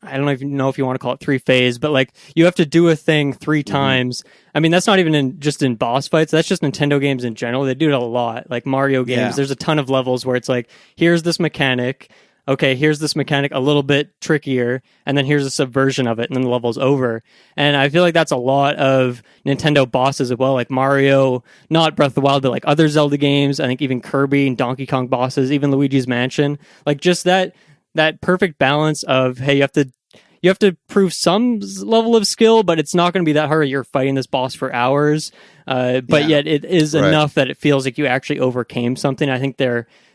I don't even know if you want to call it 3-phase, but like you have to do a thing 3 times. I mean, that's not even just in boss fights. That's just Nintendo games in general. They do it a lot. Like Mario games, there's a ton of levels where it's like, here's this mechanic. Okay, here's this mechanic a little bit trickier, and then here's a subversion of it, and then the level's over. And I feel like that's a lot of Nintendo bosses as well, like Mario, not Breath of the Wild, but like other Zelda games. I think even Kirby and Donkey Kong bosses, even Luigi's Mansion. Like just that perfect balance of, hey, you have to prove some level of skill, but it's not going to be that hard. You're fighting this boss for hours, but yet it is enough that it feels like you actually overcame something. I think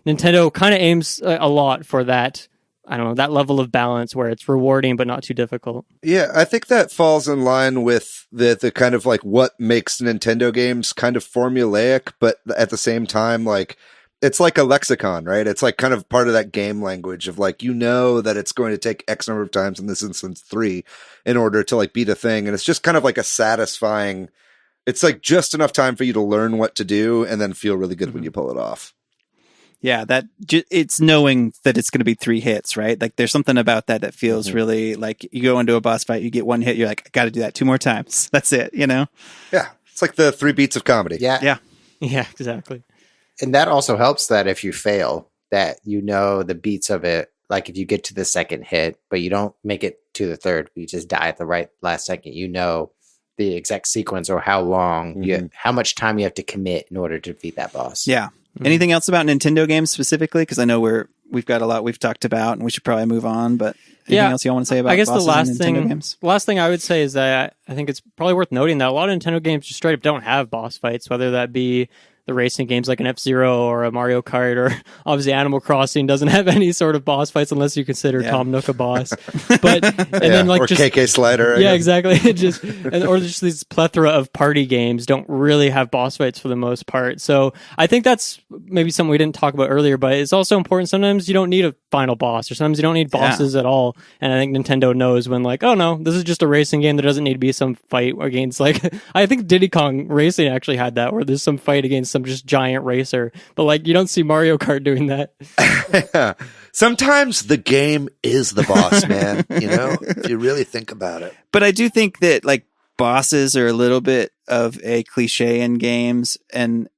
Nintendo kind of aims a lot for that. I don't know, that level of balance where it's rewarding but not too difficult.
Yeah, I think that falls in line with the kind of like what makes Nintendo games kind of formulaic, but at the same time, like it's like a lexicon, right? It's like kind of part of that game language of like, that it's going to take X number of times, in this instance 3, in order to like beat a thing. And it's just kind of like a satisfying, it's like just enough time for you to learn what to do and then feel really good when you pull it off.
Yeah, it's knowing that it's going to be 3 hits, right? Like there's something about that feels really like you go into a boss fight, you get 1 hit, you're like, I got to do that 2 more times. That's it,
Yeah, it's like the 3 beats of comedy.
Yeah,
exactly.
And that also helps that if you fail, that the beats of it. Like if you get to the 2nd hit, but you don't make it to the 3rd, you just die at the last second. The exact sequence or how long how much time you have to commit in order to defeat that boss.
Yeah. Anything else about Nintendo games specifically? Because I know we've got a lot we've talked about, and we should probably move on. But anything else you want to say about?
I guess the last
games?
thing I would say is that I think it's probably worth noting that a lot of Nintendo games just straight up don't have boss fights, whether that be the racing games like an F-Zero or a Mario Kart, or obviously Animal Crossing doesn't have any sort of boss fights unless you consider Tom Nook a boss. But then like
or
just
KK Slider.
Exactly. Or just these plethora of party games don't really have boss fights for the most part. So I think that's maybe something we didn't talk about earlier, but it's also important. Sometimes you don't need a final boss, or sometimes you don't need bosses at all. And I think Nintendo knows when like, oh no, this is just a racing game. There doesn't need to be some fight against like, I think Diddy Kong Racing actually had that, where there's some fight against some just giant racer, but like you don't see Mario Kart doing that.
Sometimes the game is the boss, man. If you really think about it.
But I do think that like bosses are a little bit of a cliche in games, and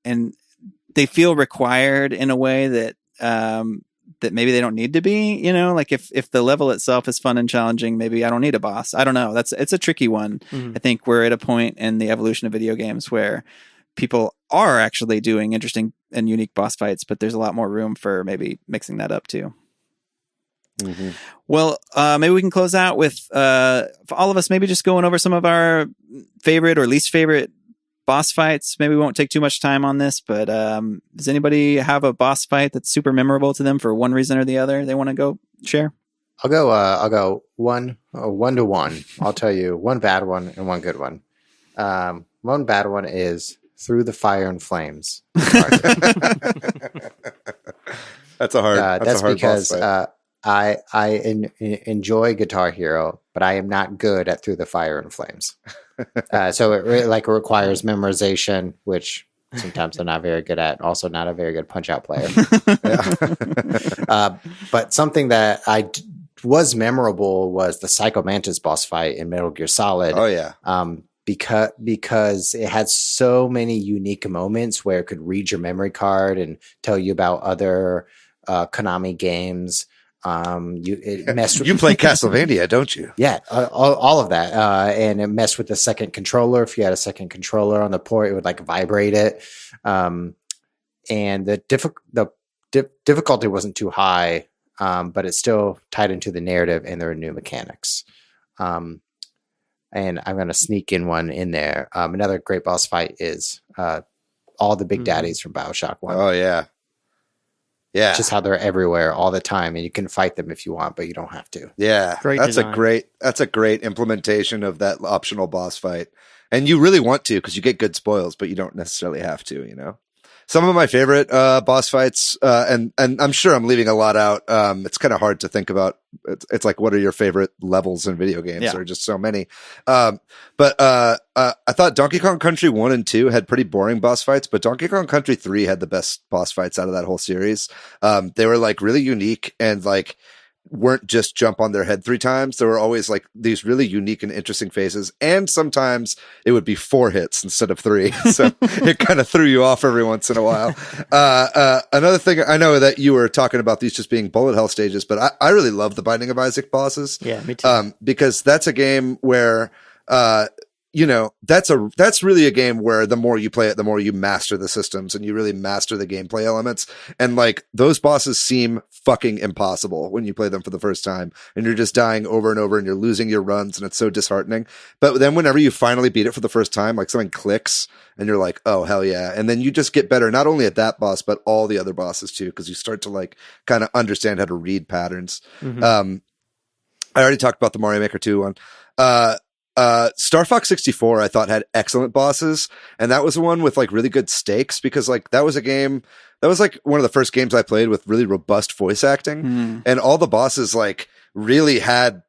they feel required in a way that that maybe they don't need to be. Like if the level itself is fun and challenging, maybe I don't need a boss. I don't know. It's a tricky one. I think we're at a point in the evolution of video games where people are actually doing interesting and unique boss fights, but there's a lot more room for maybe mixing that up too. Well, maybe we can close out with for all of us maybe just going over some of our favorite or least favorite boss fights. Maybe we won't take too much time on this, but does anybody have a boss fight that's super memorable to them for one reason or the other they want to go share?
I'll go 1 to 1. I'll tell you one bad one and one good one. One bad one is Through the Fire and Flames.
That's a hard.
That's
a hard
because
boss fight.
I enjoy Guitar Hero, but I am not good at Through the Fire and Flames. So it requires memorization, which sometimes I'm not very good at. Also, not a very good Punch-Out player. But something that was memorable was the Psycho Mantis boss fight in Metal Gear Solid.
Oh yeah.
Because it had so many unique moments where it could read your memory card and tell you about other Konami games. It messed with
You play Castlevania, don't you?
yeah, all of that, and it messed with the second controller. If you had a second controller on the port, it would like vibrate it, and the difficulty wasn't too high, but it still tied into the narrative, and there are new mechanics. And I'm going to sneak in one in there. Another great boss fight is all the big daddies from BioShock 1.
Oh, yeah. Yeah.
Just how they're everywhere all the time, and you can fight them if you want, but you don't have to.
Yeah.
Great
that's
design.
a great implementation of that optional boss fight. And you really want to, because you get good spoils, but you don't necessarily have to, you know? Some of my favorite boss fights, and I'm sure I'm leaving a lot out. It's kind of hard to think about. It's like, what are your favorite levels in video games?
Yeah.
There are just so many. But I thought Donkey Kong Country 1 and 2 had pretty boring boss fights, but Donkey Kong Country 3 had the best boss fights out of that whole series. They were like really unique and like weren't just jump on their head 3 times. There were always like these really unique and interesting phases. And sometimes it would be 4 hits instead of 3. So it kind of threw you off every once in a while. Another thing, I know that you were talking about these just being bullet hell stages, but I really love the Binding of Isaac bosses.
Yeah, me too.
Because that's a game where, you know, that's really a game where the more you play it, the more you master the systems and you really master the gameplay elements. And like those bosses seem fucking impossible when you play them for the first time and you're just dying over and over and you're losing your runs and it's so disheartening. But then whenever you finally beat it for the first time, like something clicks and you're like, oh, hell yeah. And then you just get better, not only at that boss, but all the other bosses too, because you start to like kind of understand how to read patterns.
Mm-hmm.
I already talked about the Mario Maker 2 one. Star Fox 64 I thought had excellent bosses, and that was the one with like really good stakes, because like that was a game that was like one of the first games I played with really robust voice acting, and all the bosses like really had,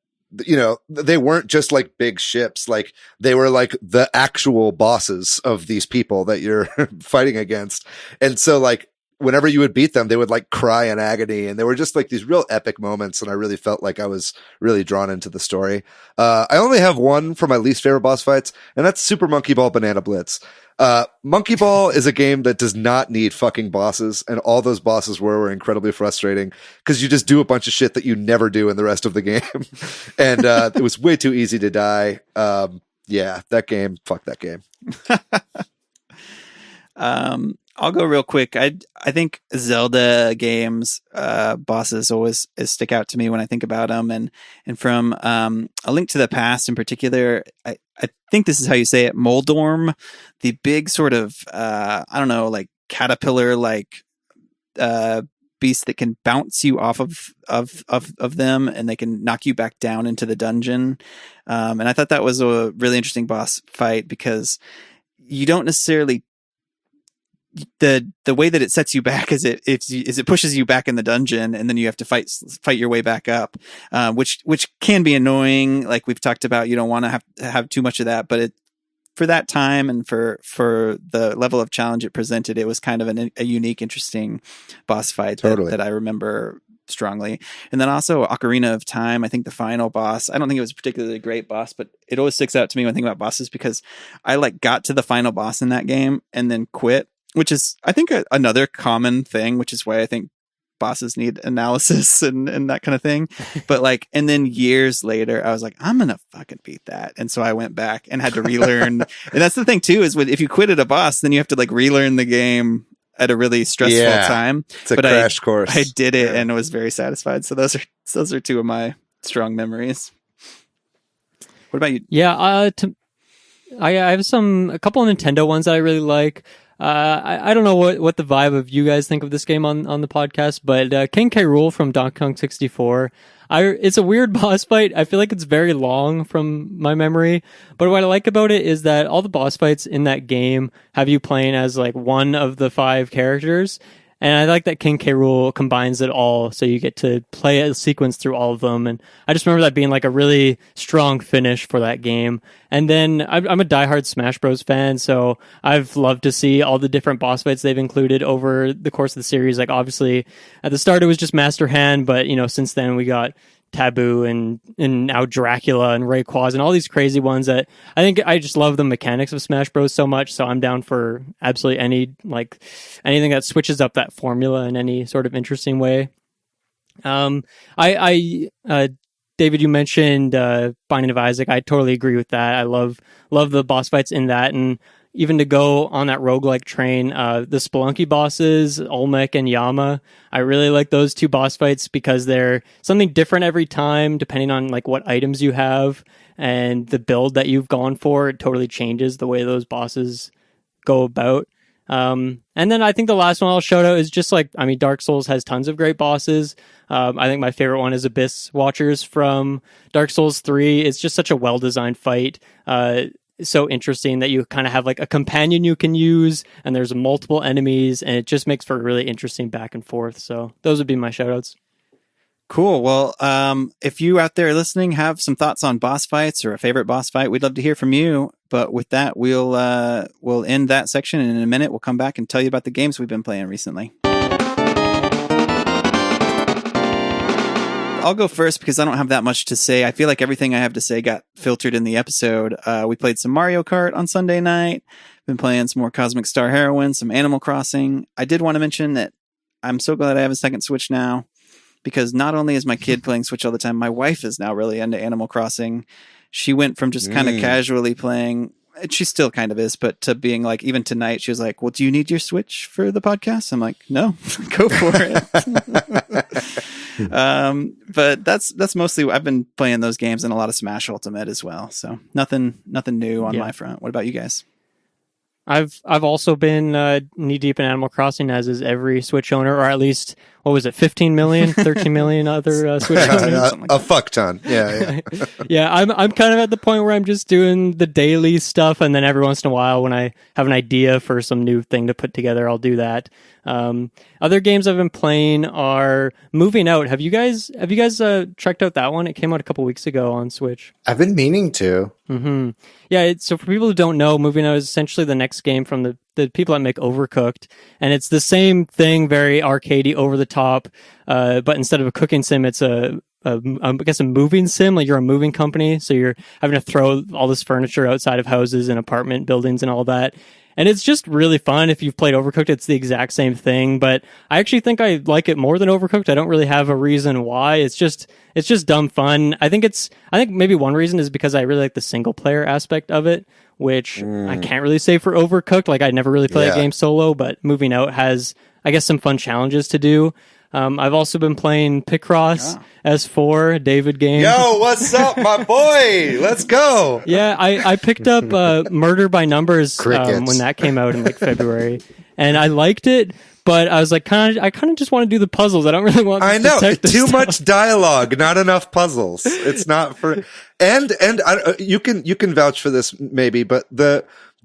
you know, they weren't just like big ships, like they were like the actual bosses of these people that you're fighting against. And so like whenever you would beat them, they would like cry in agony, and they were just like these real epic moments. And I really felt like I was really drawn into the story. I only have one for my least favorite boss fights, and that's Super Monkey Ball Banana Blitz. Monkey Ball is a game that does not need fucking bosses, and all those bosses were incredibly frustrating because you just do a bunch of shit that you never do in the rest of the game. And it was way too easy to die. Yeah, that game, fuck that game.
I'll go real quick. I think Zelda games bosses always stick out to me when I think about them, and from A Link to the Past in particular, I think this is how you say it, Moldorm, the big sort of I don't know, like caterpillar like beast that can bounce you off of them, and they can knock you back down into the dungeon. And I thought that was a really interesting boss fight, because you don't necessarily, the way that it sets you back is it pushes you back in the dungeon, and then you have to fight your way back up, which can be annoying. Like we've talked about, you don't want to have too much of that, but for that time and for the level of challenge it presented, it was kind of a unique, interesting boss fight that I remember strongly. And then also Ocarina of Time, I think the final boss, I don't think it was a particularly great boss, but it always sticks out to me when I think about bosses, because I like got to the final boss in that game and then quit, which is, I think, another common thing, which is why I think bosses need analysis and that kind of thing. But like, and then years later, I was like, I'm going to fucking beat that. And so I went back and had to relearn. And that's the thing too, is if you quit at a boss, then you have to like relearn the game at a really stressful time.
It's a crash course.
I did it and was very satisfied. So those are two of my strong memories. What about you?
Yeah, I have a couple of Nintendo ones that I really like. I don't know what the vibe of you guys think of this game on the podcast, but King K. Rool from Donkey Kong 64. It's a weird boss fight. I feel like it's very long from my memory, but what I like about it is that all the boss fights in that game have you playing as like one of the 5 characters. And I like that King K. Rool combines it all, so you get to play a sequence through all of them. And I just remember that being like a really strong finish for that game. And then I'm a diehard Smash Bros. Fan, so I've loved to see all the different boss fights they've included over the course of the series. Like obviously, at the start it was just Master Hand, but you know, since then we got Taboo and now Dracula and Rayquaza and all these crazy ones that I think I just love the mechanics of Smash Bros. So much. So I'm down for absolutely anything that switches up that formula in any sort of interesting way. David, you mentioned Binding of Isaac. I totally agree with that. I love the boss fights in that, and even to go on that roguelike train, the Spelunky bosses, Olmec and Yama, I really like those two boss fights because they're something different every time, depending on like what items you have and the build that you've gone for. It totally changes the way those bosses go about. And then I think the last one I'll shout out is just like, I mean, Dark Souls has tons of great bosses. I think my favorite one is Abyss Watchers from Dark Souls 3. It's just such a well-designed fight. So interesting that you kind of have like a companion you can use, and there's multiple enemies, and it just makes for a really interesting back and forth. So those would be my shoutouts.
Cool. Well, if you out there listening have some thoughts on boss fights or a favorite boss fight, we'd love to hear from you. But with that, we'll end that section, and in a minute we'll come back and tell you about the games we've been playing recently. I'll go first because I don't have that much to say. I feel like everything I have to say got filtered in the episode. We played some Mario Kart on Sunday night. Been playing some more Cosmic Star Heroine, some Animal Crossing. I did want to mention that I'm so glad I have a second Switch now, because not only is my kid playing Switch all the time, my wife is now really into Animal Crossing. She went from just kind of casually playing, and she still kind of is, but to being like, even tonight, she was like, well, do you need your Switch for the podcast? I'm like, no, go for it. But that's mostly, I've been playing those games and a lot of Smash Ultimate as well. So nothing new on my front. What about you guys?
I've also been knee deep in Animal Crossing, as is every Switch owner, or at least, what was it, 15 million, 13 million other Switch owners?
A fuck ton. Yeah.
Yeah, I'm kind of at the point where I'm just doing the daily stuff, and then every once in a while, when I have an idea for some new thing to put together, I'll do that. Other games I've been playing are Moving Out. Have you guys checked out that one? It came out a couple weeks ago on Switch.
I've been meaning to.
Mm-hmm. Yeah, so for people who don't know, Moving Out is essentially the next game from the people that make Overcooked, and it's the same thing, very arcadey, over the top, but instead of a cooking sim, it's I guess a moving sim. Like, you're a moving company, so you're having to throw all this furniture outside of houses and apartment buildings and all that. And it's just really fun. If you've played Overcooked, it's the exact same thing, but I actually think I like it more than Overcooked. I don't really have a reason why. It's just dumb fun. I think maybe one reason is because I really like the single player aspect of it, which I can't really say for Overcooked. Like, I never really played a game solo, but Moving Out has, I guess, some fun challenges to do. I've also been playing Picross S4, David game.
Yo, what's up, my boy? Let's go.
Yeah, I picked up Murder by Numbers when that came out in like February, and I liked it. But I was like, I kind of just want to do the puzzles. I don't really want.
I know too much dialogue, not enough puzzles. It's not for, and you can vouch for this maybe, but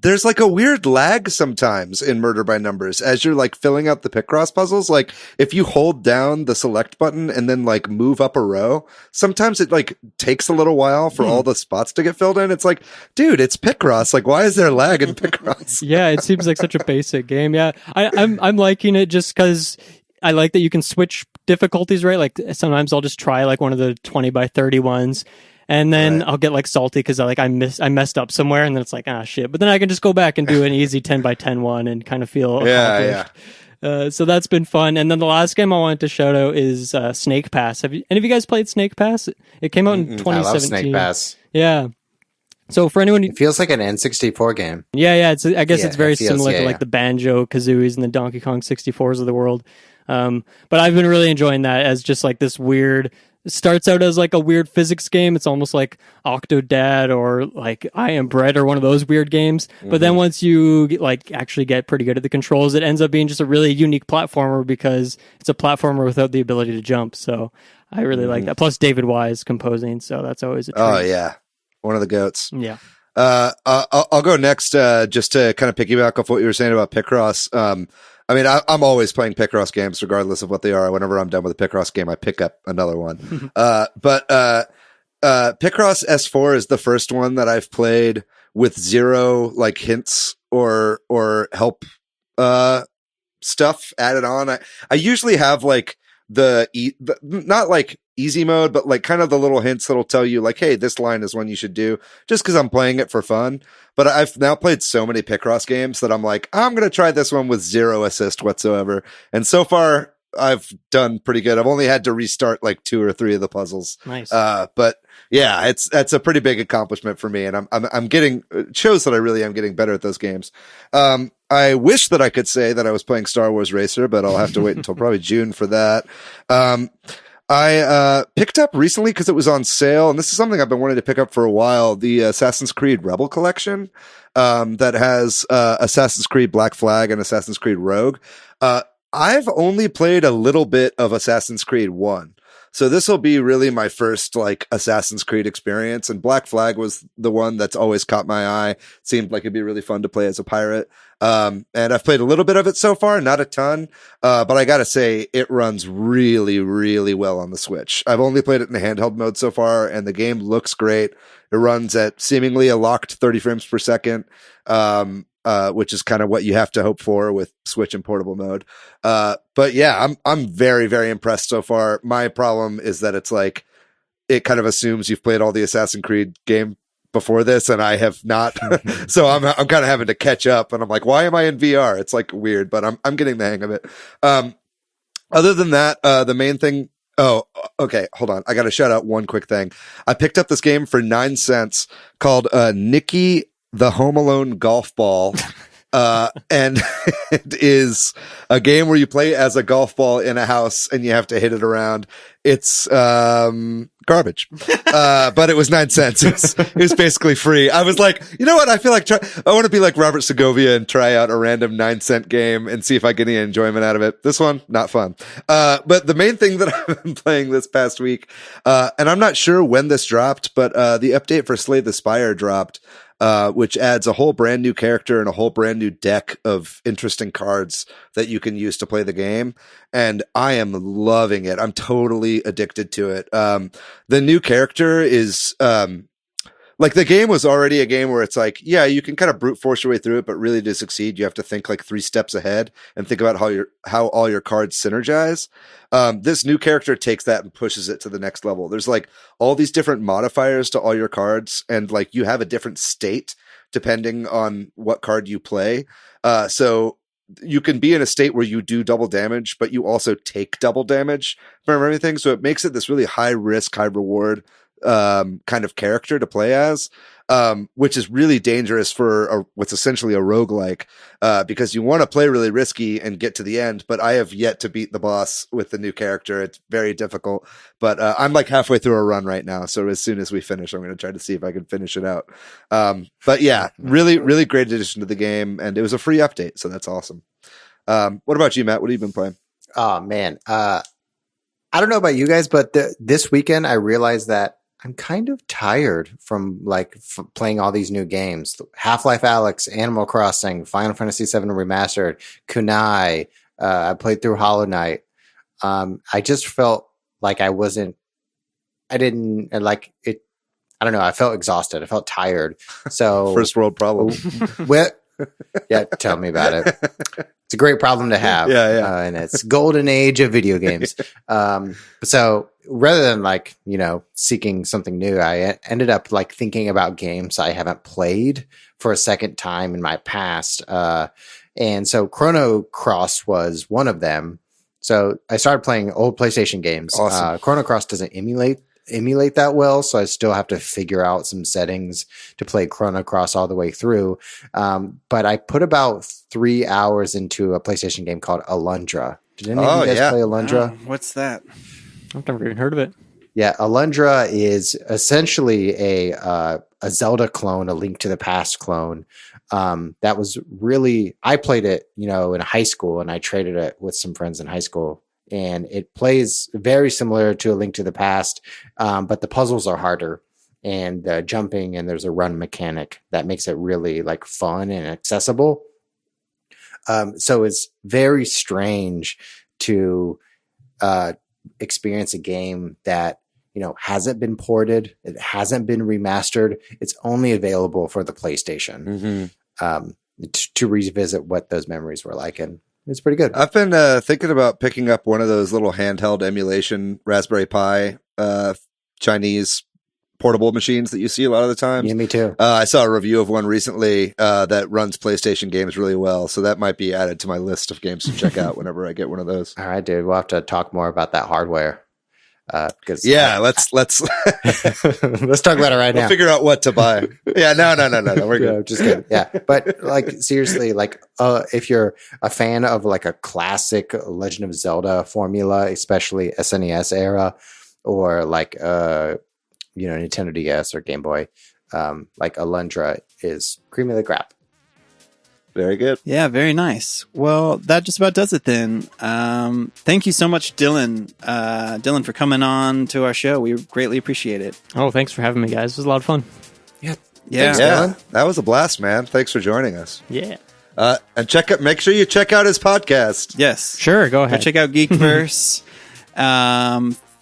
there's like a weird lag sometimes in Murder by Numbers as you're like filling out the Picross puzzles. Like, if you hold down the select button and then like move up a row, sometimes it like takes a little while for all the spots to get filled in. It's like, dude, it's Picross. Like, why is there lag in Picross?
Yeah, it seems like such a basic game. Yeah, I'm liking it just because I like that you can switch difficulties, right? Like, sometimes I'll just try like one of the 20 by 30 ones. And then I'll get like salty because I messed up somewhere, and then it's like, shit. But then I can just go back and do an easy 10 by 10 one and kind of feel accomplished. Yeah. So that's been fun. And then the last game I wanted to shout out is Snake Pass. Have any of you guys played Snake Pass? It came out in 2017.
I love Snake Pass.
Yeah. So for anyone,
it feels like an N64 game.
Yeah. I guess it's very similar to like the Banjo Kazooies and the Donkey Kong 64s of the world. But I've been really enjoying that as just like this weird. Starts out as like a weird physics game. It's almost like Octodad or like I Am Bread or one of those weird games. But then once you like actually get pretty good at the controls, it ends up being just a really unique platformer because it's a platformer without the ability to jump. So I really like that. Plus David Wise composing, so that's always a treat.
Oh yeah, one of the goats.
Yeah.
I'll go next. Just to kind of piggyback off what you were saying about Picross. I mean, I'm always playing Picross games, regardless of what they are. Whenever I'm done with a Picross game, I pick up another one. But Picross S4 is the first one that I've played with zero like hints or help stuff added on. I usually have like the not like easy mode, but like kind of the little hints that'll tell you like, hey, this line is one you should do, just because I'm playing it for fun. But I've now played so many Picross games that I'm like, I'm going to try this one with zero assist whatsoever. And so far, I've done pretty good. I've only had to restart like 2 or 3 of the puzzles.
Nice.
But yeah, that's a pretty big accomplishment for me, and I'm getting, it shows that I really am getting better at those games. I wish that I could say that I was playing Star Wars Racer, but I'll have to wait until probably June for that. I picked up recently because it was on sale, and this is something I've been wanting to pick up for a while, the Assassin's Creed Rebel collection, that has Assassin's Creed Black Flag and Assassin's Creed Rogue. I've only played a little bit of Assassin's Creed 1. So this will be really my first like Assassin's Creed experience, and Black Flag was the one that's always caught my eye. Seemed like it'd be really fun to play as a pirate. And I've played a little bit of it so far, not a ton. But I gotta say it runs really, really well on the Switch. I've only played it in the handheld mode so far, and the game looks great. It runs at seemingly a locked 30 frames per second. Which is kind of what you have to hope for with Switch and portable mode. But yeah, I'm very, very impressed so far. My problem is that it's like, it kind of assumes you've played all the Assassin's Creed game before this, and I have not. So I'm kind of having to catch up, and I'm like, why am I in VR? It's like weird, but I'm getting the hang of it. Other than that, the main thing, oh, okay, hold on. I got to shout out one quick thing. I picked up this game for 9 cents called Nikki the Home Alone Golf Ball. And it is a game where you play as a golf ball in a house and you have to hit it around. It's garbage. But it was 9 cents. It was basically free. I was like, you know what? I feel like I want to be like Robert Segovia and try out a random 9-cent game and see if I get any enjoyment out of it. This one, not fun. But the main thing that I've been playing this past week, and I'm not sure when this dropped, but the update for Slay the Spire dropped. Which adds a whole brand new character and a whole brand new deck of interesting cards that you can use to play the game. And I am loving it. I'm totally addicted to it. The new character is, like the game was already a game where it's like, yeah, you can kind of brute force your way through it, but really to succeed, you have to think like 3 steps ahead and think about how all your cards synergize. This new character takes that and pushes it to the next level. There's like all these different modifiers to all your cards, and like you have a different state depending on what card you play. So you can be in a state where you do double damage, but you also take double damage from everything. So it makes it this really high risk, high reward kind of character to play as, which is really dangerous for what's essentially a roguelike, because you want to play really risky and get to the end, but I have yet to beat the boss with the new character. It's very difficult, but I'm like halfway through a run right now, so as soon as we finish, I'm going to try to see if I can finish it out. But yeah, really, really great addition to the game, and it was a free update, so that's awesome. What about you, Matt? What have you been playing?
Oh, man. I don't know about you guys, but this weekend I realized that I'm kind of tired from playing all these new games. Half-Life Alyx, Animal Crossing, Final Fantasy VII Remastered, Kunai. I played through Hollow Knight. I just felt like I don't know. I felt exhausted. I felt tired. So
First world problem.
Yeah, tell me about it. It's a great problem to have.
Yeah.
And it's golden age of video games. So rather than seeking something new, I ended up thinking about games I haven't played for a second time in my past. And so Chrono Cross was one of them. So I started playing old PlayStation games.
Awesome.
Chrono Cross doesn't emulate that well, so I still have to figure out some settings to play Chrono Cross all the way through. But I put about 3 hours into a PlayStation game called Alundra. Did any of you guys play Alundra?
What's that?
I've never even heard of it.
Yeah, Alundra is essentially a Zelda clone, a Link to the Past clone. That was really, I played it, in high school, and I traded it with some friends in high school. And it plays very similar to A Link to the Past, but the puzzles are harder, and the jumping, and there's a run mechanic that makes it really fun and accessible. So it's very strange to experience a game that hasn't been ported, it hasn't been remastered. It's only available for the PlayStation. To revisit what those memories were like, and it's pretty good.
I've been thinking about picking up one of those little handheld emulation Raspberry Pi Chinese portable machines that you see a lot of the time.
Yeah, me too.
I saw a review of one recently that runs PlayStation games really well, so that might be added to my list of games to check out whenever I get one of those.
All right, dude. We'll have to talk more about that hardware. Let's
let's
let's talk about it right now.
figure out what to buy. Yeah, no, we're good.
Yeah, just kidding. Yeah, but like seriously, like if you're a fan of like a classic Legend of Zelda formula, especially SNES era, or like Nintendo DS or Game Boy, like Alundra is cream of the crop.
Very good.
Yeah, very nice. Well, that just about does it then. Thank you so much, Dylan, for coming on to our show. We greatly appreciate it.
Oh, thanks for having me, guys. It was a lot of fun.
Yeah.
Thanks,
Yeah,
Dylan.
that was a blast, man. Thanks for joining us.
Yeah.
And make sure you check out his podcast.
Yes.
Sure, go
Go
ahead.
check out GeekVerse.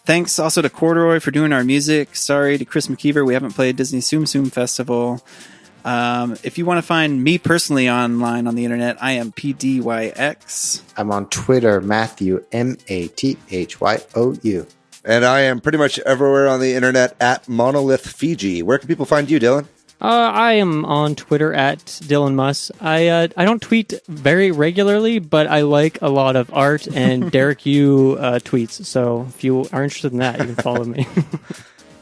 Thanks also to Corduroy for doing our music. Sorry to Chris McKeever. We haven't played Disney Tsum Tsum Festival. If you want to find me personally online on the internet, I am PDYX.
I'm on Twitter, Matthew MATHYOU.
And I am pretty much everywhere on the internet at Monolith Fiji. Where can people find you, Dylan?
I am on Twitter at Dylan Muss. I don't tweet very regularly, but I like a lot of art and Derek Yu tweets. So if you are interested in that, you can follow me.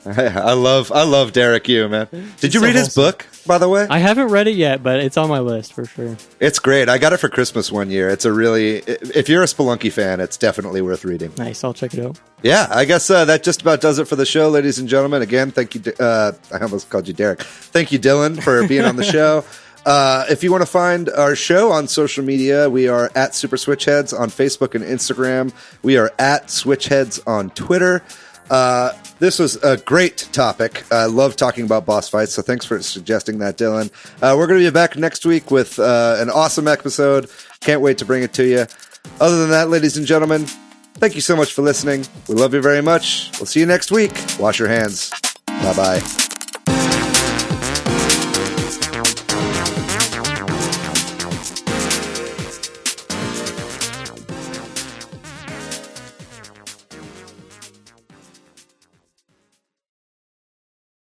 I love Derek Yu, man. Did you
So
read his
wholesome.
book, by the way?
I haven't read it yet, but it's on my list for sure.
It's great. I got it for Christmas one year. It's if you're a Spelunky fan, it's definitely worth reading.
Nice. I'll check it out.
Yeah, I guess that just about does it for the show, ladies and gentlemen. Again, thank you. I almost called you Derek. Thank you, Dylan, for being on the show. If you want to find our show on social media, we are at Super Switch Headz on Facebook and Instagram. We are at Switch Headz on Twitter. This was a great topic. I love talking about boss fights, so thanks for suggesting that, Dylan. We're going to be back next week with an awesome episode. Can't wait to bring it to you. Other than that, ladies and gentlemen, thank you so much for listening. We love you very much. We'll see you next week. Wash your hands. Bye-bye.